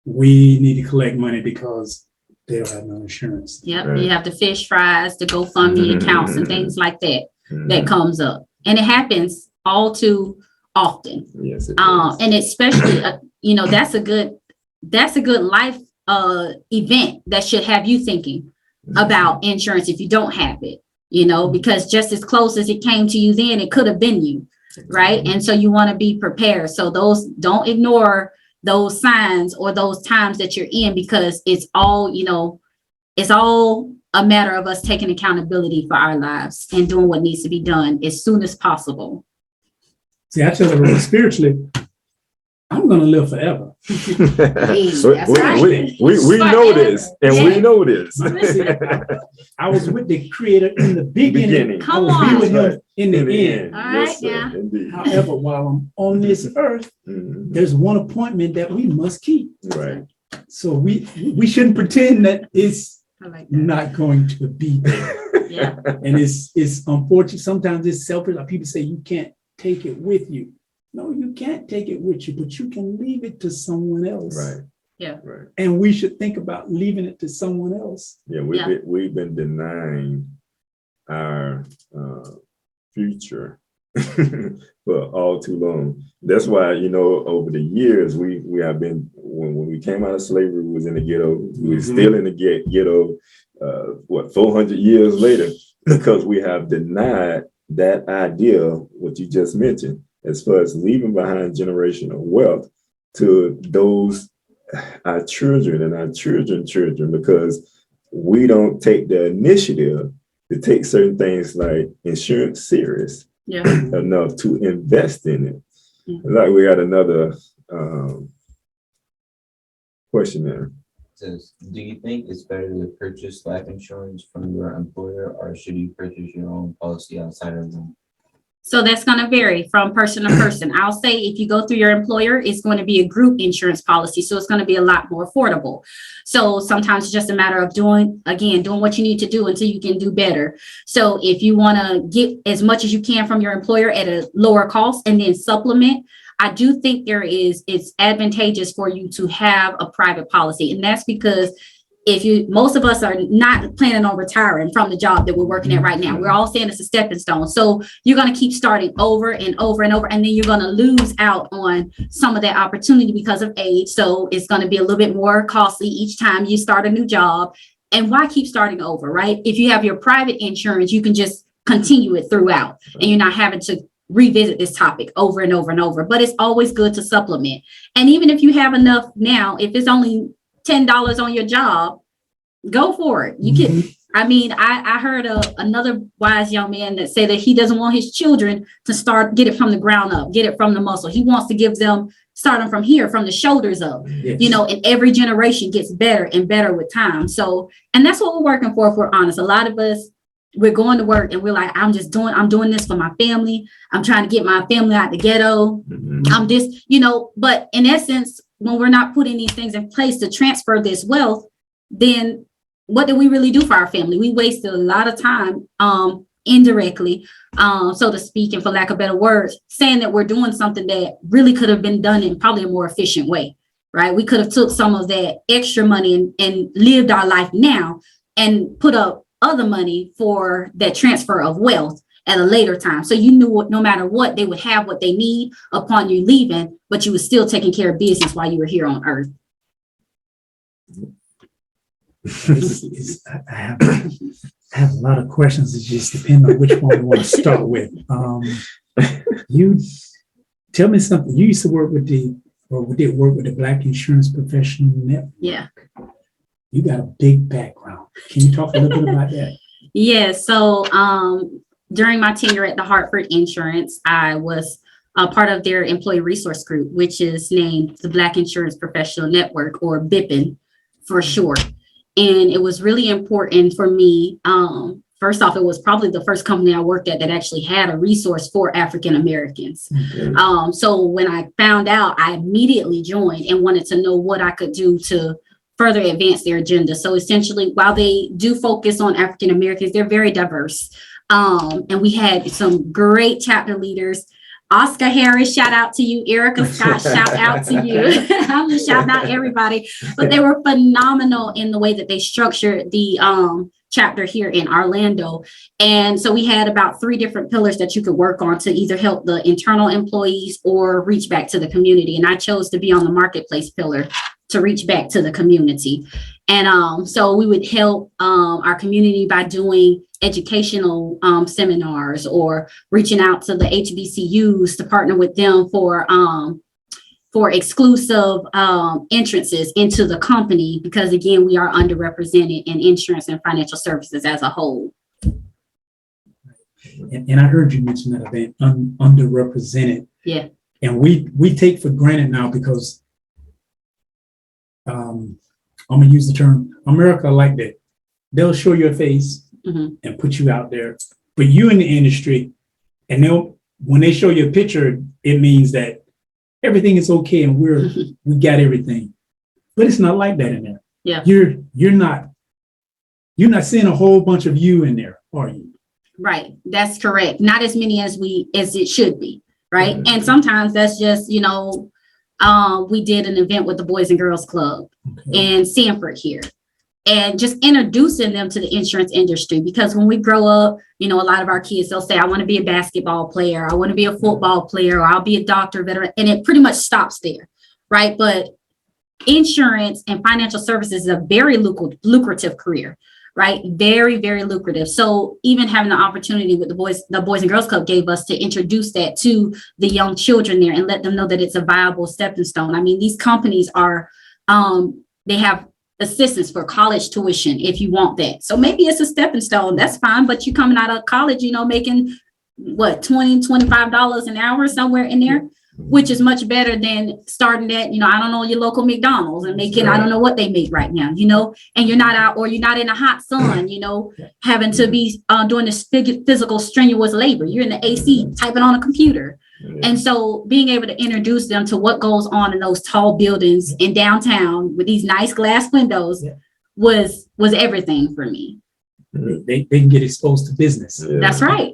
we need to collect money because they don't have no insurance. Yep, you have to fish fries, the GoFundMe accounts and things like that that comes up. And it happens all too often. Yes, and especially, that's a good life event that should have you thinking about insurance if you don't have it, because just as close as it came to you then, it could have been you, right? And so you want to be prepared. So don't ignore those signs or those times that you're in, because it's all a matter of us taking accountability for our lives and doing what needs to be done as soon as possible. See, I tell everyone spiritually, I'm going to live forever. We know this, and we know this. I was with the Creator in the beginning. Come I will on. be with Him in the end. All right, yeah. However, while I'm on this earth, there's one appointment that we must keep. Right. So we shouldn't pretend that it's not going to be there. Yeah. And it's unfortunate. Sometimes it's selfish. Like people say you can't take it with you. No, you can't take it with you, but you can leave it to someone else. Right. Yeah. Right. And we should think about leaving it to someone else. Yeah, we've been denying our future for all too long. That's why, over the years, we have been, when we came out of slavery, we was in the ghetto. We were still in the ghetto, 400 years later, because we have denied that idea, what you just mentioned, as far as leaving behind generational wealth to those, our children and our children's children, because we don't take the initiative to take certain things like insurance serious enough to invest in it. Like we got another question there. says, do you think it's better to purchase life insurance from your employer, or should you purchase your own policy outside of them? So that's going to vary from person to person. I'll say if you go through your employer, it's going to be a group insurance policy. So it's going to be a lot more affordable. So sometimes it's just a matter of doing what you need to do until you can do better. So if you want to get as much as you can from your employer at a lower cost and then supplement, I do think it's advantageous for you to have a private policy. And that's because most of us are not planning on retiring from the job that we're working at right now. We're all saying it's a stepping stone. So you're going to keep starting over and over and over, and then you're going to lose out on some of that opportunity because of age. So it's going to be a little bit more costly each time you start a new job. And why keep starting over, right? If you have your private insurance, you can just continue it throughout, and you're not having to revisit this topic over and over and over. But it's always good to supplement. And even if you have enough now, if it's only $10 on your job, go for it. You can. I mean, I heard another wise young man that said that he doesn't want his children to get it from the ground up, get it from the muscle. He wants to give them starting from here, from the shoulders up, Yes. and every generation gets better and better with time. So, and that's what we're working for, if we're honest. A lot of us, we're going to work and we're like, I'm doing this for my family. I'm trying to get my family out the ghetto. I'm this, but in essence, when we're not putting these things in place to transfer this wealth, then what do we really do for our family? We wasted a lot of time indirectly, so to speak, and for lack of better words, saying that we're doing something that really could have been done in probably a more efficient way, right? We could have took some of that extra money and lived our life now and put up other money for that transfer of wealth at a later time. So you knew no matter what, they would have what they need upon you leaving, but you were still taking care of business while you were here on earth. I have a lot of questions. It just depends on which one we want to start with. You tell me something. You used to work with did work with the Black Insurance Professional Network. Yeah. You got a big background. Can you talk a little bit about that? Yeah. So during my tenure at the Hartford Insurance, I was a part of their employee resource group, which is named the Black Insurance Professional Network, or BIPN for short. And it was really important for me. First off, it was probably the first company I worked at that actually had a resource for African Americans. Okay. So when I found out, I immediately joined and wanted to know what I could do to further advance their agenda. So essentially, while they do focus on African Americans, they're very diverse. And we had some great chapter leaders. Oscar Harris, shout out to you. Erica Scott, shout out to you. I'm just shouting out everybody. But they were phenomenal in the way that they structured the chapter here in Orlando. And so we had about 3 different pillars that you could work on to either help the internal employees or reach back to the community. And I chose to be on the marketplace pillar to reach back to the community. And so we would help our community by doing educational seminars or reaching out to the HBCUs to partner with them for exclusive entrances into the company, because again, we are underrepresented in insurance and financial services as a whole. And I heard you mention that event, underrepresented. Yeah. And we take for granted now because I'm gonna use the term America like that. They'll show your face and put you out there, but you in the industry, and when they show you a picture, it means that everything is okay and we got everything. But it's not like that in there. Yeah. You're not seeing a whole bunch of you in there, are you? Right. That's correct. Not as many as it should be. Right. Mm-hmm. And sometimes that's just, we did an event with the Boys and Girls Club in Sanford here, and just introducing them to the insurance industry, because when we grow up, a lot of our kids, they'll say, I want to be a basketball player, I want to be a football player, or I'll be a doctor, veteran, and it pretty much stops there. Right. But insurance and financial services is a very lucrative career. Right. Very, very lucrative. So even having the opportunity with the Boys and Girls Club gave us to introduce that to the young children there and let them know that it's a viable stepping stone. I mean, these companies are, they have assistance for college tuition if you want that. So maybe it's a stepping stone. That's fine. But you coming out of college, making what, $20, $25 an hour, somewhere in there. which is much better than starting at, I don't know, your local McDonald's and making, I don't know what they make right now, and you're not out, or you're not in the hot sun, having to be doing this physical strenuous labor. You're in the AC typing on a computer. And so being able to introduce them to what goes on in those tall buildings in downtown with these nice glass windows was everything for me. They can get exposed to business. That's right.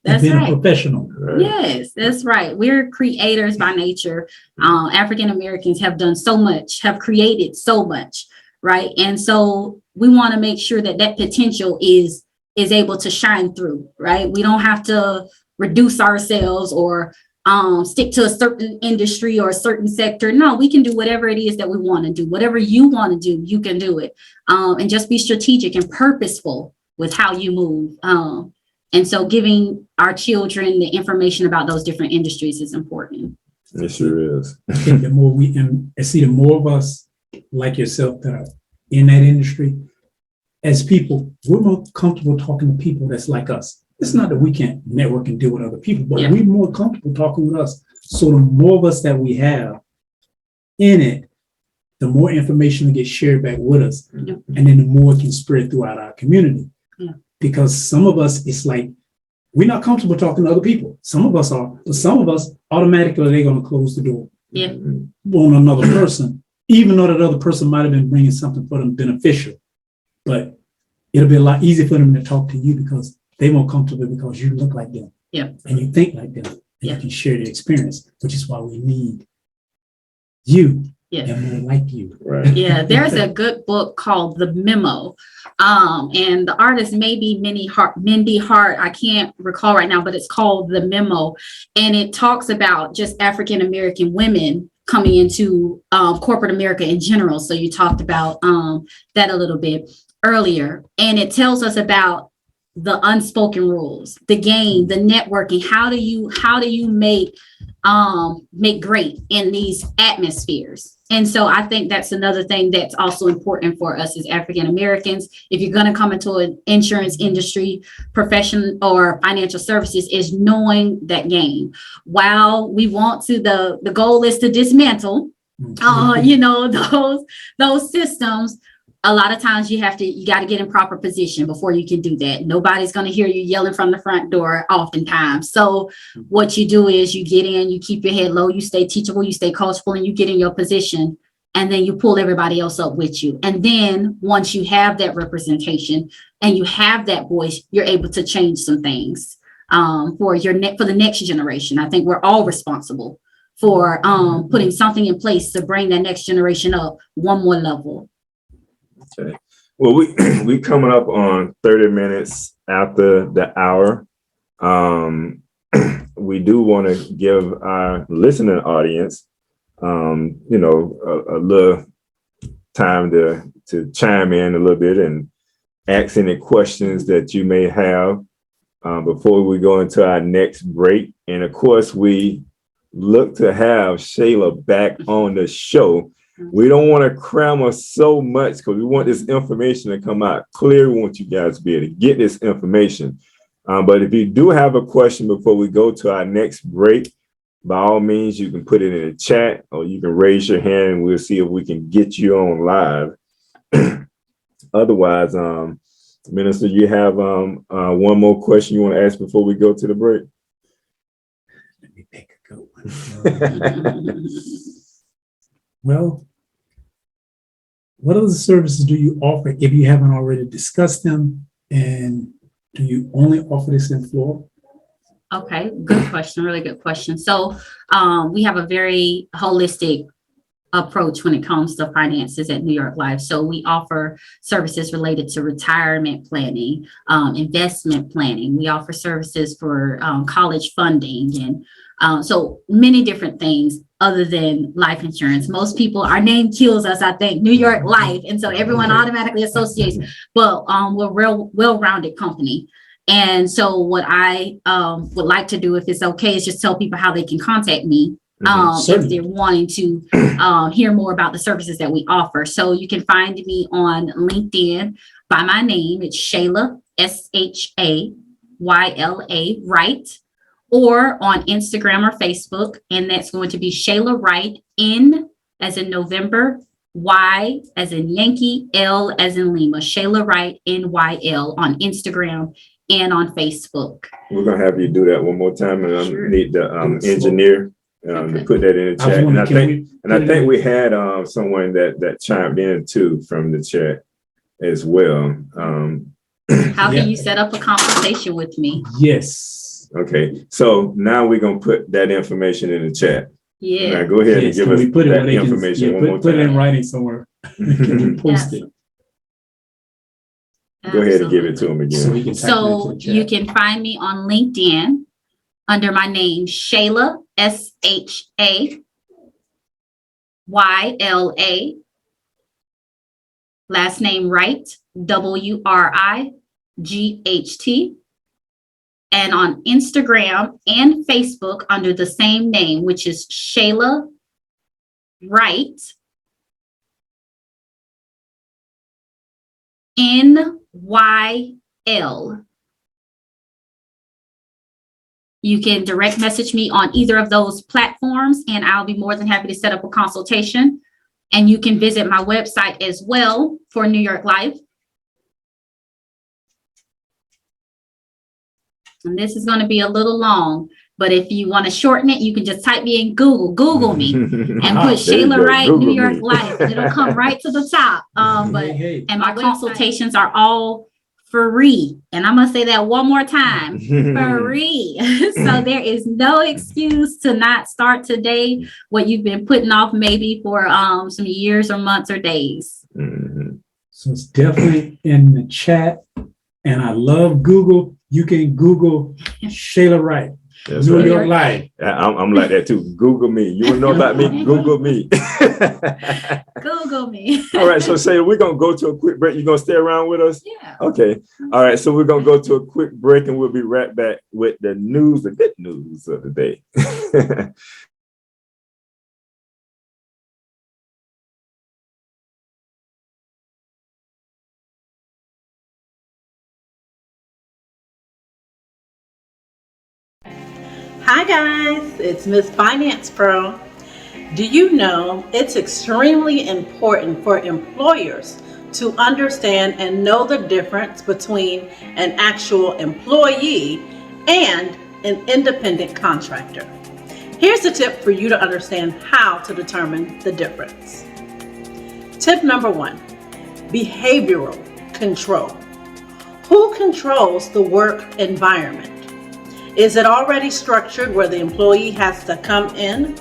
That's being right. a professional. Yes, that's right. We're creators by nature. African Americans have done so much, have created so much, right? And so we want to make sure that that potential is able to shine through, right? We don't have to reduce ourselves or stick to a certain industry or a certain sector. No, we can do whatever it is that we want to do. Whatever you want to do, you can do it. And just be strategic and purposeful with how you move. And so giving our children the information about those different industries is important. It sure is. I think the more the more of us like yourself that are in that industry, as people, we're more comfortable talking to people that's like us. It's not that we can't network and deal with other people, but we're more comfortable talking with us. So the more of us that we have in it, the more information that gets shared back with us. And then the more it can spread throughout our community. Because some of us, it's like, we're not comfortable talking to other people. Some of us are, but some of us automatically, they're going to close the door on another person, even though that other person might have been bringing something for them beneficial. But it'll be a lot easier for them to talk to you because they're more comfortable because you look like them. And you think like them. And you can share the experience, which is why we need you and more like you. Right. There's a good book called The Memo. And the artist may be Mindy Hart. I can't recall right now, but it's called The Memo. And it talks about just African American women coming into corporate America in general. So you talked about that a little bit earlier. And it tells us about the unspoken rules, the game, the networking. How do you make great in these atmospheres? And so I think that's another thing that's also important for us as African Americans. If you're going to come into an insurance industry, profession, or financial services, is knowing that game. While we want to, the goal is to dismantle, those systems. A lot of times you got to get in proper position before you can do that. Nobody's going to hear you yelling from the front door oftentimes. So what you do is you get in, you keep your head low, you stay teachable, you stay coachable, and you get in your position, and then you pull everybody else up with you. And then once you have that representation and you have that voice, you're able to change some things for the next generation. I think we're all responsible for putting something in place to bring that next generation up one more level. Okay. Well, we coming up on 30 minutes after the hour. We do want to give our listening audience, a little time to chime in a little bit and ask any questions that you may have before we go into our next break. And of course, we look to have Shayla back on the show. We don't want to cram her so much because we want this information to come out clear. We want you guys to be able to get this information. But if you do have a question before we go to our next break, by all means, you can put it in the chat or you can raise your hand and we'll see if we can get you on live. Otherwise, Minister, you have one more question you want to ask before we go to the break? Let me pick a good one. Well, what other services do you offer if you haven't already discussed them? And do you only offer this in Florida? Okay, good question. Really good question. So we have a very holistic approach when it comes to finances at New York Life. So we offer services related to retirement planning, investment planning. We offer services for college funding and so many different things other than life insurance. Most people, our name kills us, I think, New York Life. And so everyone automatically associates, but we're a well-rounded company. And so what I would like to do, if it's okay, is just tell people how they can contact me if they're wanting to hear more about the services that we offer. So you can find me on LinkedIn by my name. It's Shayla, Shayla, Wright. or on Instagram or Facebook. And that's going to be Shayla Wright, N as in November, Y as in Yankee, L as in Lima. Shayla Wright, NYL on Instagram and on Facebook. We're gonna have you do that one more time, and I Sure. need the engineer to put that in the chat. And I think we had someone that chimed in too from the chat as well. How can you set up a conversation with me? Yes. Okay, so now we're gonna put that information in the chat. Yeah. Now go ahead and give us that information one more Put it in time. writing somewhere. It can be posted. Go ahead and give it to him again. So you can find me on LinkedIn under my name, Shayla, SHAYLA. Last name Wright, WRIGHT. And on Instagram and Facebook under the same name, which is Shayla Wright, NYL. You can direct message me on either of those platforms, and I'll be more than happy to set up a consultation. And you can visit my website as well for New York L.I.V.E. And this is going to be a little long, but if you want to shorten it, you can just type me in Google me, and put Shayla Wright, New York L.I.V.E. It'll come right to the top. And my consultations are all free. And I'm going to say that one more time, free. So there is no excuse to not start today what you've been putting off maybe for some years or months or days. So it's definitely in the chat. And I love Google. You can Google Shayla Wright, New York L.I.V.E. I'm like that too. Google me. You want to know about me? Google me. Google me. All right. So Shayla, we're going to go to a quick break. You going to stay around with us? Yeah. Okay. All right. So we're going to go to a quick break, and we'll be right back with the news, the good news of the day. Hi guys, it's Miss Finance Pro. Do you know it's extremely important for employers to understand and know the difference between an actual employee and an independent contractor? Here's a tip for you to understand how to determine the difference. Tip number 1, behavioral control. Who controls the work environment? Is it already structured where the employee has to come in?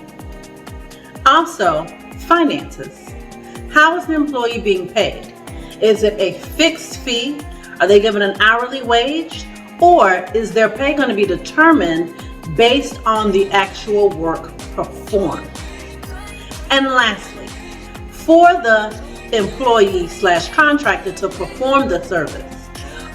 Also, finances. How is the employee being paid? Is it a fixed fee? Are they given an hourly wage? Or is their pay going to be determined based on the actual work performed? And lastly, for the employee/contractor to perform the service,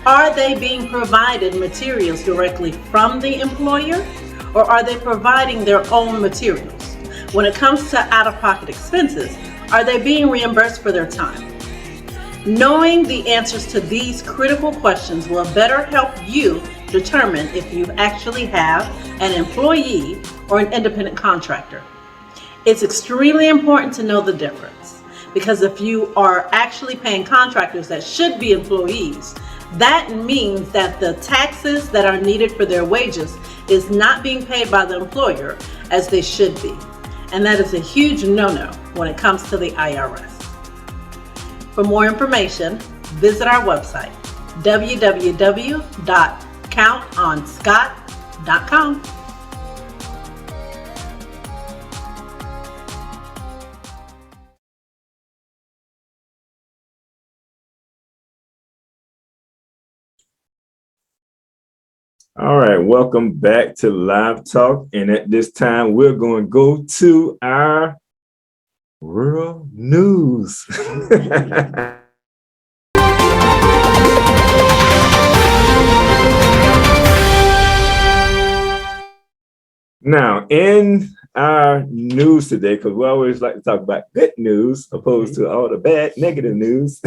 are they being provided materials directly from the employer, or are they providing their own materials? When it comes to out-of-pocket expenses, are they being reimbursed for their time? Knowing the answers to these critical questions will better help you determine if you actually have an employee or an independent contractor. It's extremely important to know the difference, because if you are actually paying contractors that should be employees, that means that the taxes that are needed for their wages is not being paid by the employer as they should be. And that is a huge no-no when it comes to the IRS. For more information, visit our website, www.countonscott.com. All right, welcome back to Live Talk. And at this time, we're going to go to our world news. Now, in our news today, because we always like to talk about good news opposed to all the bad, negative news,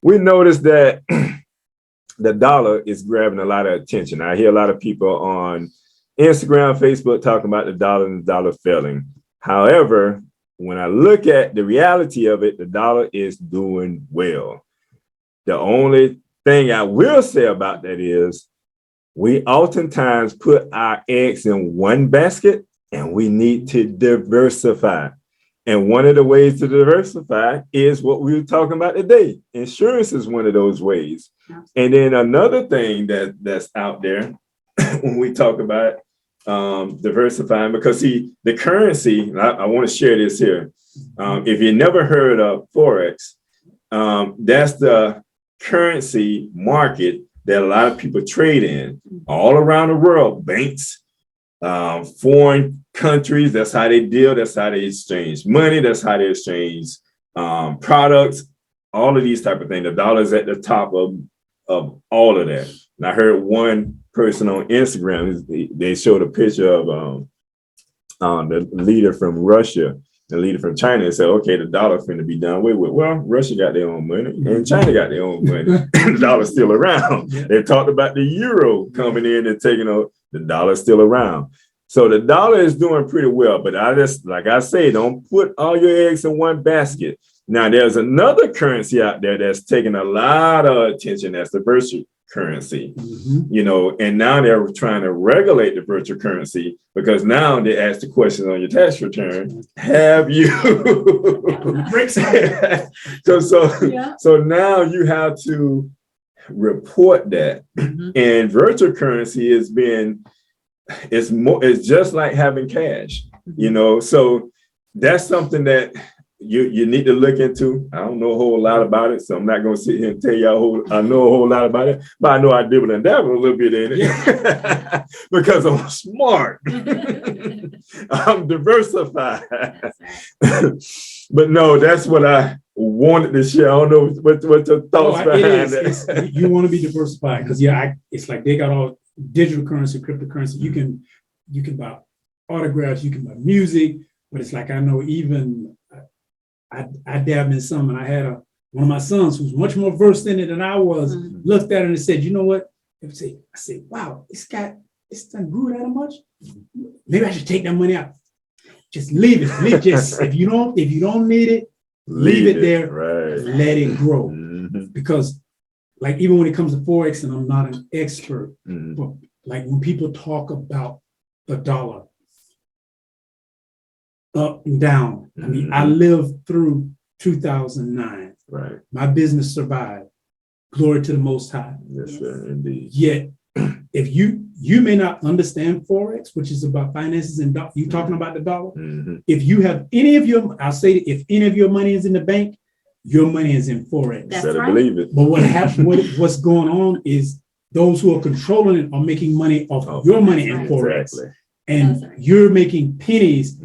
we noticed that the dollar is grabbing a lot of attention. I hear a lot of people on Instagram, Facebook talking about the dollar and the dollar failing. However, when I look at the reality of it, the dollar is doing well. The only thing I will say about that is we oftentimes put our eggs in one basket and we need to diversify. And one of the ways to diversify is what we were talking about today. Insurance is one of those ways. And then another thing that's out there when we talk about diversifying, because see, the currency, I want to share this here. If you never heard of Forex, that's the currency market that a lot of people trade in all around the world. Banks, foreign countries, that's how they deal, that's how they exchange money, that's how they exchange products, all of these type of things. The dollar is at the top of all of that. And I heard one person on Instagram, they showed a picture of the leader from Russia, the leader from China, and said, okay, the dollar finna be done with. Well, Russia got their own money and China got their own money. The dollar's still around. They talked about the euro coming in and taking over. The dollar's still around. So the dollar is doing pretty well, but I just, like I say, don't put all your eggs in one basket. Now, there's another currency out there that's taking a lot of attention. That's the virtual currency, you know, and now they're trying to regulate the virtual currency because now they ask the question on your tax return, have you? So now you have to report that. And virtual currency has been, it's just like having cash, you know, so that's something that you need to look into. I don't know a whole lot about it, so I'm not going to sit here and tell you I know a whole lot about it, but I know I dibble and dabble a little bit in it because I'm smart. I'm diversified. But no, that's what I wanted to share. I don't know what your thoughts behind that. You want to be diversified because it's like they got all digital currency, cryptocurrency. You can buy autographs, you can buy music, but it's like I know even I dabbed in some, and I had one of my sons who's much more versed in it than I was, looked at it and said, you know what? I said, wow, it's done grew that much. Maybe I should take that money out. Just leave it. If you don't need it, leave it there. Right. Let it grow. Because like even when it comes to Forex, and I'm not an expert, but like when people talk about the dollar up and down, I mean, I lived through 2009. Right. My business survived. Glory to the Most High. Yes, sir, indeed. Yet, if you may not understand Forex, which is about finances and you talking about the dollar, if you have any of your, I'll say if any of your money is in the bank, your money is in Forex. That's better right. Believe it. But what happened? What's going on is those who are controlling it are making money off your money in Forex, exactly. and you're making pennies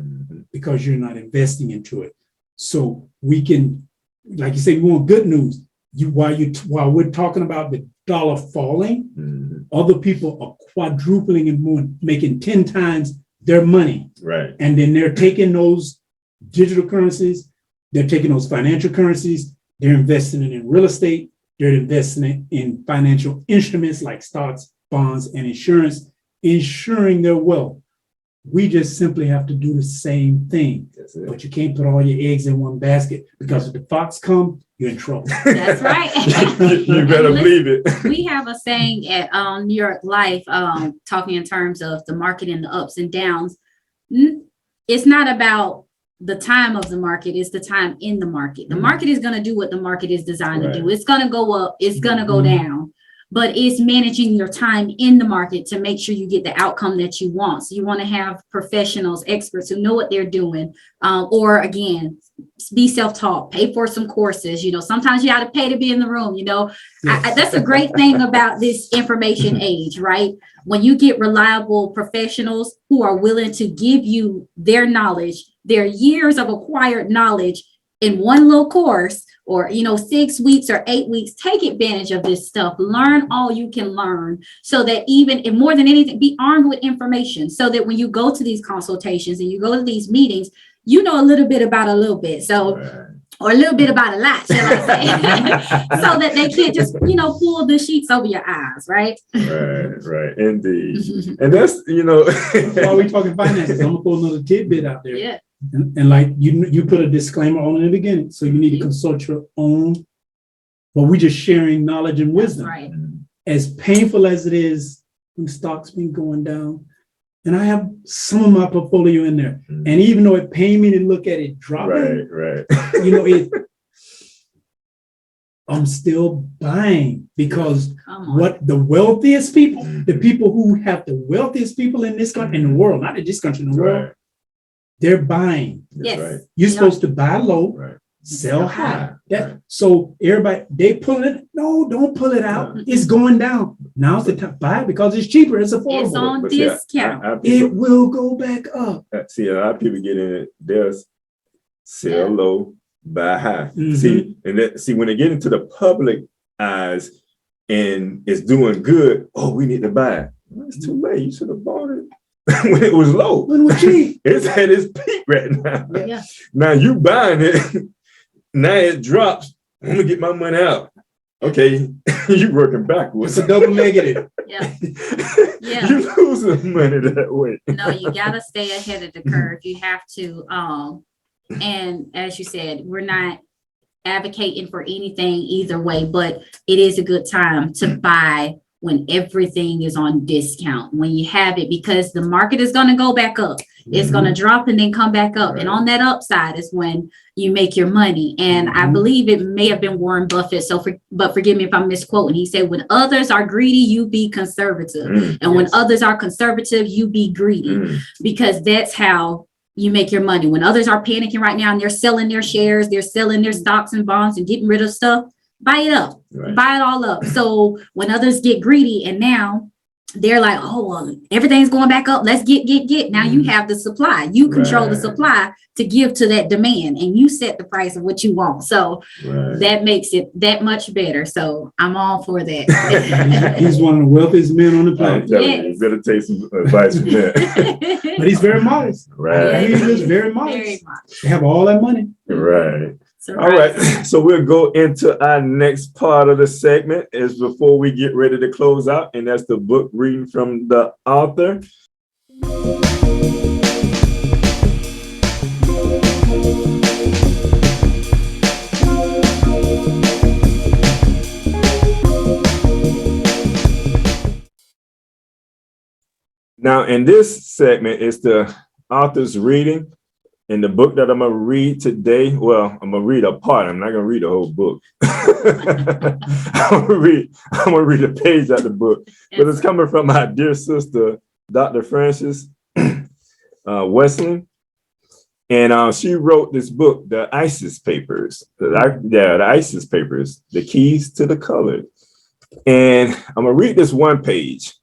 because you're not investing into it. So we can, like you say, we want good news. While we're talking about the dollar falling, other people are quadrupling and more, making 10 times their money. Right. And then they're taking those digital currencies, they're taking those financial currencies, they're investing it in real estate, they're investing it in financial instruments like stocks, bonds, and insurance, insuring their wealth. We just simply have to do the same thing. But you can't put all your eggs in one basket because if the fox come, you're in trouble. That's right. You better believe it. We have a saying at New York Life, talking in terms of the market and the ups and downs. It's not about the time of the market, it's the time in the market. The market is going to do what the market is designed to do. It's going to go up, it's going to go down. But it's managing your time in the market to make sure you get the outcome that you want. So you want to have professionals, experts who know what they're doing, or again, be self-taught, pay for some courses. You know, sometimes you got to pay to be in the room. You know, that's a great thing about this information age, right? When you get reliable professionals who are willing to give you their knowledge, their years of acquired knowledge in one little course, or 6 weeks or 8 weeks, take advantage of this stuff. Learn all you can learn, so that even, and more than anything, be armed with information, so that when you go to these consultations and you go to these meetings, you know a little bit about a little bit. So or a little bit about a lot, shall I say, so that they can't just, pull the sheets over your eyes, right? Right, indeed. And that's, While we talking finances, I'm gonna throw another tidbit out there. Yeah. And like you put a disclaimer on in the beginning, so you need to consult your own. But we're just sharing knowledge and wisdom. Right. As painful as it is, when stocks been going down, and I have some of my portfolio in there, and even though it pained me to look at it dropping, right. I'm still buying because what the wealthiest people, the people who have the wealthiest people in this country, in the world, not in this country, in the world, they're buying. Yes. Right. You're supposed to buy low, Right. sell high. So everybody, they pull it. No, don't pull it out. It's going down. Now's the time. Buy it because it's cheaper. It's affordable. It's on But discount. It will go back up. See, a lot of people get in it. There's sell low, buy high. See, when they get into the public eyes and it's doing good, we need to buy it. Well, it's too late. You should have bought it when it was low. When it was cheap. It's at its peak right now. Yeah. Now you buying it. Now it drops. I'm gonna get my money out. Okay, you working backwards. It's a double negative. Yeah. You losing money that way. No, you gotta stay ahead of the curve. You have to. And as you said, we're not advocating for anything either way, but it is a good time to buy when everything is on discount, when you have it, because the market is going to go back up. It's going to drop and then come back up. Right. And on that upside is when you make your money. And I believe it may have been Warren Buffett. But forgive me if I'm misquoting. He said, when others are greedy, you be conservative. And when others are conservative, you be greedy, because that's how you make your money. When others are panicking right now and they're selling their shares, they're selling their stocks and bonds and getting rid of stuff, buy it up, buy it all up. So when others get greedy and now they're like, everything's going back up. Let's get. Now you have the supply. You control the supply to give to that demand, and you set the price of what you want. So that makes it that much better. So I'm all for that. He's one of the wealthiest men on the planet. You better take some advice from that. But he's very modest. Right. He's just very modest. Very modest. They have all that money. Right. All right, so we'll go into our next part of the segment is before we get ready to close out, and that's the book reading from the author. Now, in this segment is the author's reading. In the book that I'm going to read today, I'm going to read a part. I'm not going to read the whole book. I'm going to read a page out of the book. But it's coming from my dear sister, Dr. Frances Wesley. And she wrote this book, The ISIS Papers. The ISIS Papers, The Keys to the Colored. And I'm going to read this one page.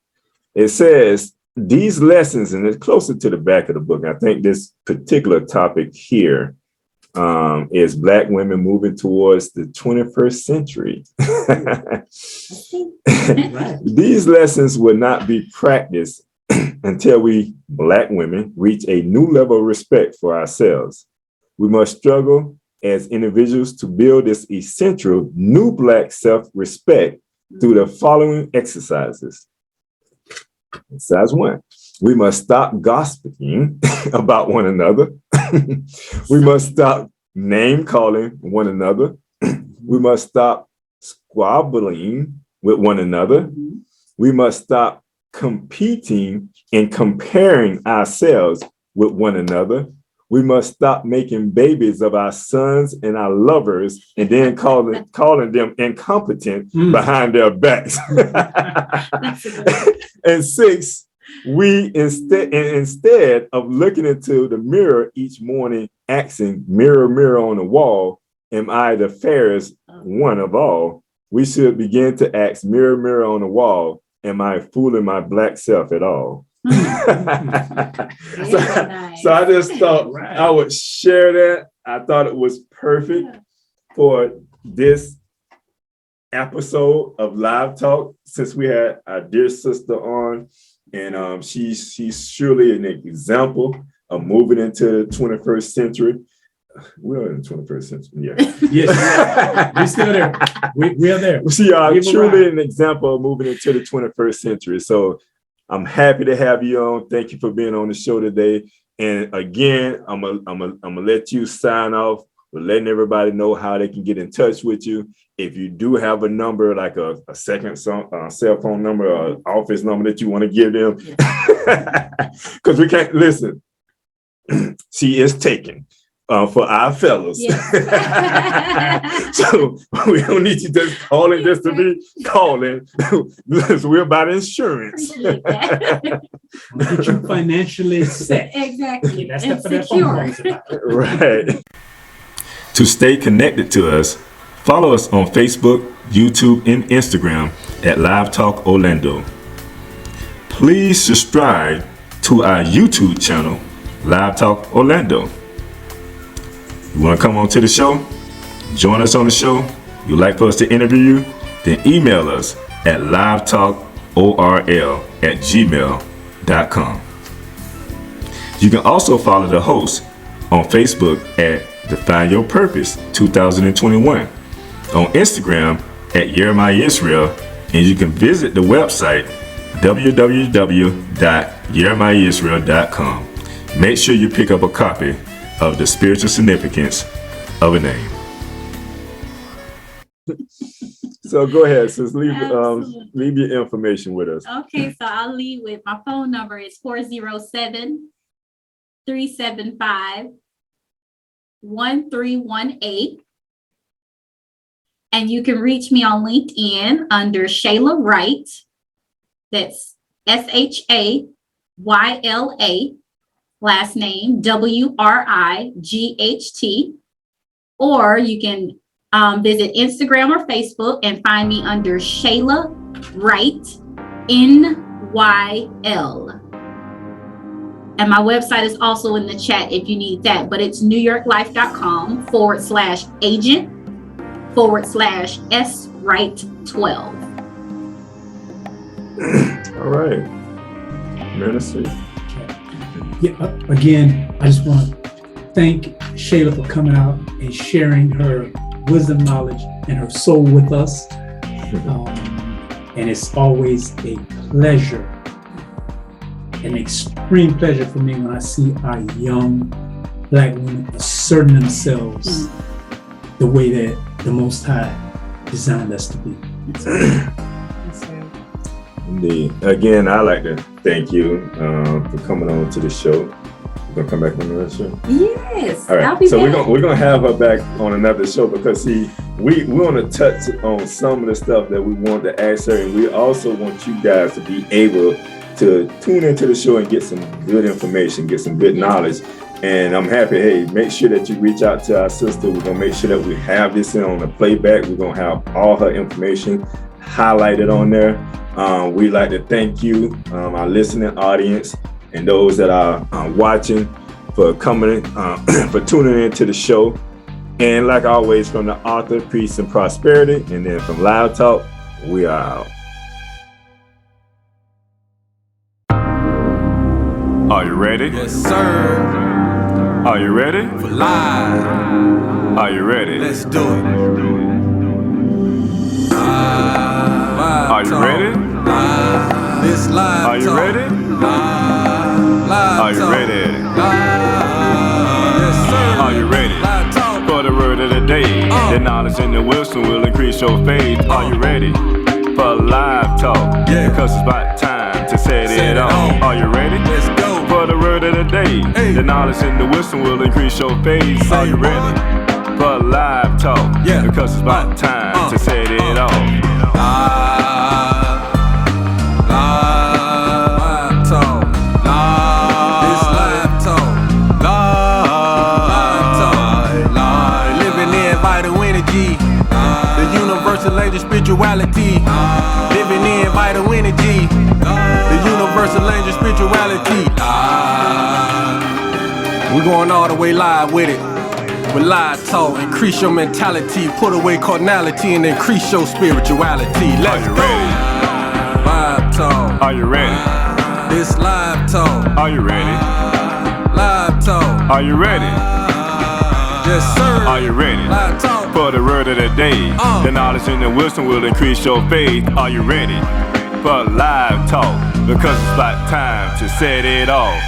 It says, these lessons, and it's closer to the back of the book. I think this particular topic here is Black women moving towards the 21st century. These lessons will not be practiced until we, Black women, reach a new level of respect for ourselves. We must struggle as individuals to build this essential new Black self-respect through the following exercises. Exercise 1, we must stop gossiping about one another. We must stop name calling one another. We must stop squabbling with one another. We must stop competing and comparing ourselves with one another. We must stop making babies of our sons and our lovers and then calling them incompetent behind their backs. And 6, we instead of looking into the mirror each morning, asking, mirror, mirror on the wall, am I the fairest one of all? We should begin to ask, mirror, mirror on the wall, am I fooling my Black self at all? So I just thought I would share that. I thought it was perfect for this episode of Live Talk, since we had our dear sister on, and she's surely an example of moving into the 21st century. We're in the 21st century. Yeah. Yes, we're still there. We are there. See, y'all We've truly arrived. an example of moving into the 21st century. So I'm happy to have you on. Thank you for being on the show today. And again, I'm gonna let you sign off with letting everybody know how they can get in touch with you. If you do have a number, like a second cell phone number or office number that you want to give them, because we can't listen. She is taken. For our fellas. Yes. So we don't need you just calling just to be calling. We're about insurance. Appreciate that. Get you financially set. Exactly. That's And what that phone call secure. is about. Right. To stay connected to us, follow us on Facebook, YouTube, and Instagram at Live Talk Orlando. Please subscribe to our YouTube channel, Live Talk Orlando. You want to come on to the show? Join us on the show? You'd like for us to interview you? Then email us at livetalkorl@gmail.com. You can also follow the host on Facebook at Define Your Purpose 2021, on Instagram at Jeremiah Israel, and you can visit the website www.jeremiahisrael.com. Make sure you pick up a copy of The Spiritual Significance of a Name. So go ahead, sis. Leave your information with us. Okay, so I'll leave with my phone number is 407-375-1318. And you can reach me on LinkedIn under Shayla Wright. That's SHAYLA. Last name WRIGHT, or you can visit Instagram or Facebook and find me under Shayla Wright NYL. And my website is also in the chat if you need that, but it's newyorklife.com/agent/S-Wright12. All right. Ministry. Yeah, again, I just want to thank Shayla for coming out and sharing her wisdom, knowledge, and her soul with us. And it's always a pleasure, an extreme pleasure for me when I see our young Black women asserting themselves the way that the Most High designed us to be. Indeed. Again, I'd like to thank you for coming on to the show. You're gonna come back on the show? Yes. All I'll right. be So back. we're gonna have her back on another show because see, we want to touch on some of the stuff that we want to ask her, and we also want you guys to be able to tune into the show and get some good information, get some good knowledge. And I'm happy, hey, make sure that you reach out to our sister. We're gonna make sure that we have this in on the playback. We're gonna have all her information highlighted on there. We'd like to thank you, our listening audience, and those that are watching for coming, for tuning into the show. And like always, from the author, Peace and Prosperity, and then from Live Talk, we are out. Are you ready? Yes, sir. Are you ready? For live. Are you ready? Let's do it. Are you ready? This live. Are you talk. ready? Live Are you talk. ready? Yes, sir. Are you ready? Live talk. For the word of the day, the knowledge and the wisdom will increase your faith. Are you ready for live talk? Yeah. Because it's about time to set it on. on. Are you ready? Let's go. For the word of the day, Hey. the knowledge and the wisdom will increase your faith. Say Are you ready what? for live talk? Yeah. Because it's about time to set it on. Live talk. This live talk. Live talk. Living in vital energy. The universal language spirituality. Living in vital energy. The universal language spirituality. We're going all the way live with it. With live talk, increase your mentality, put away carnality and increase your spirituality. Let's you go. ready? Live talk. Are you ready? This live talk. Are you ready? Live talk. Are you ready? Yes, sir. Are you ready Live talk. for the word of the day? The knowledge and the wisdom will increase your faith. Are you ready for live talk? Because it's about time to set it off.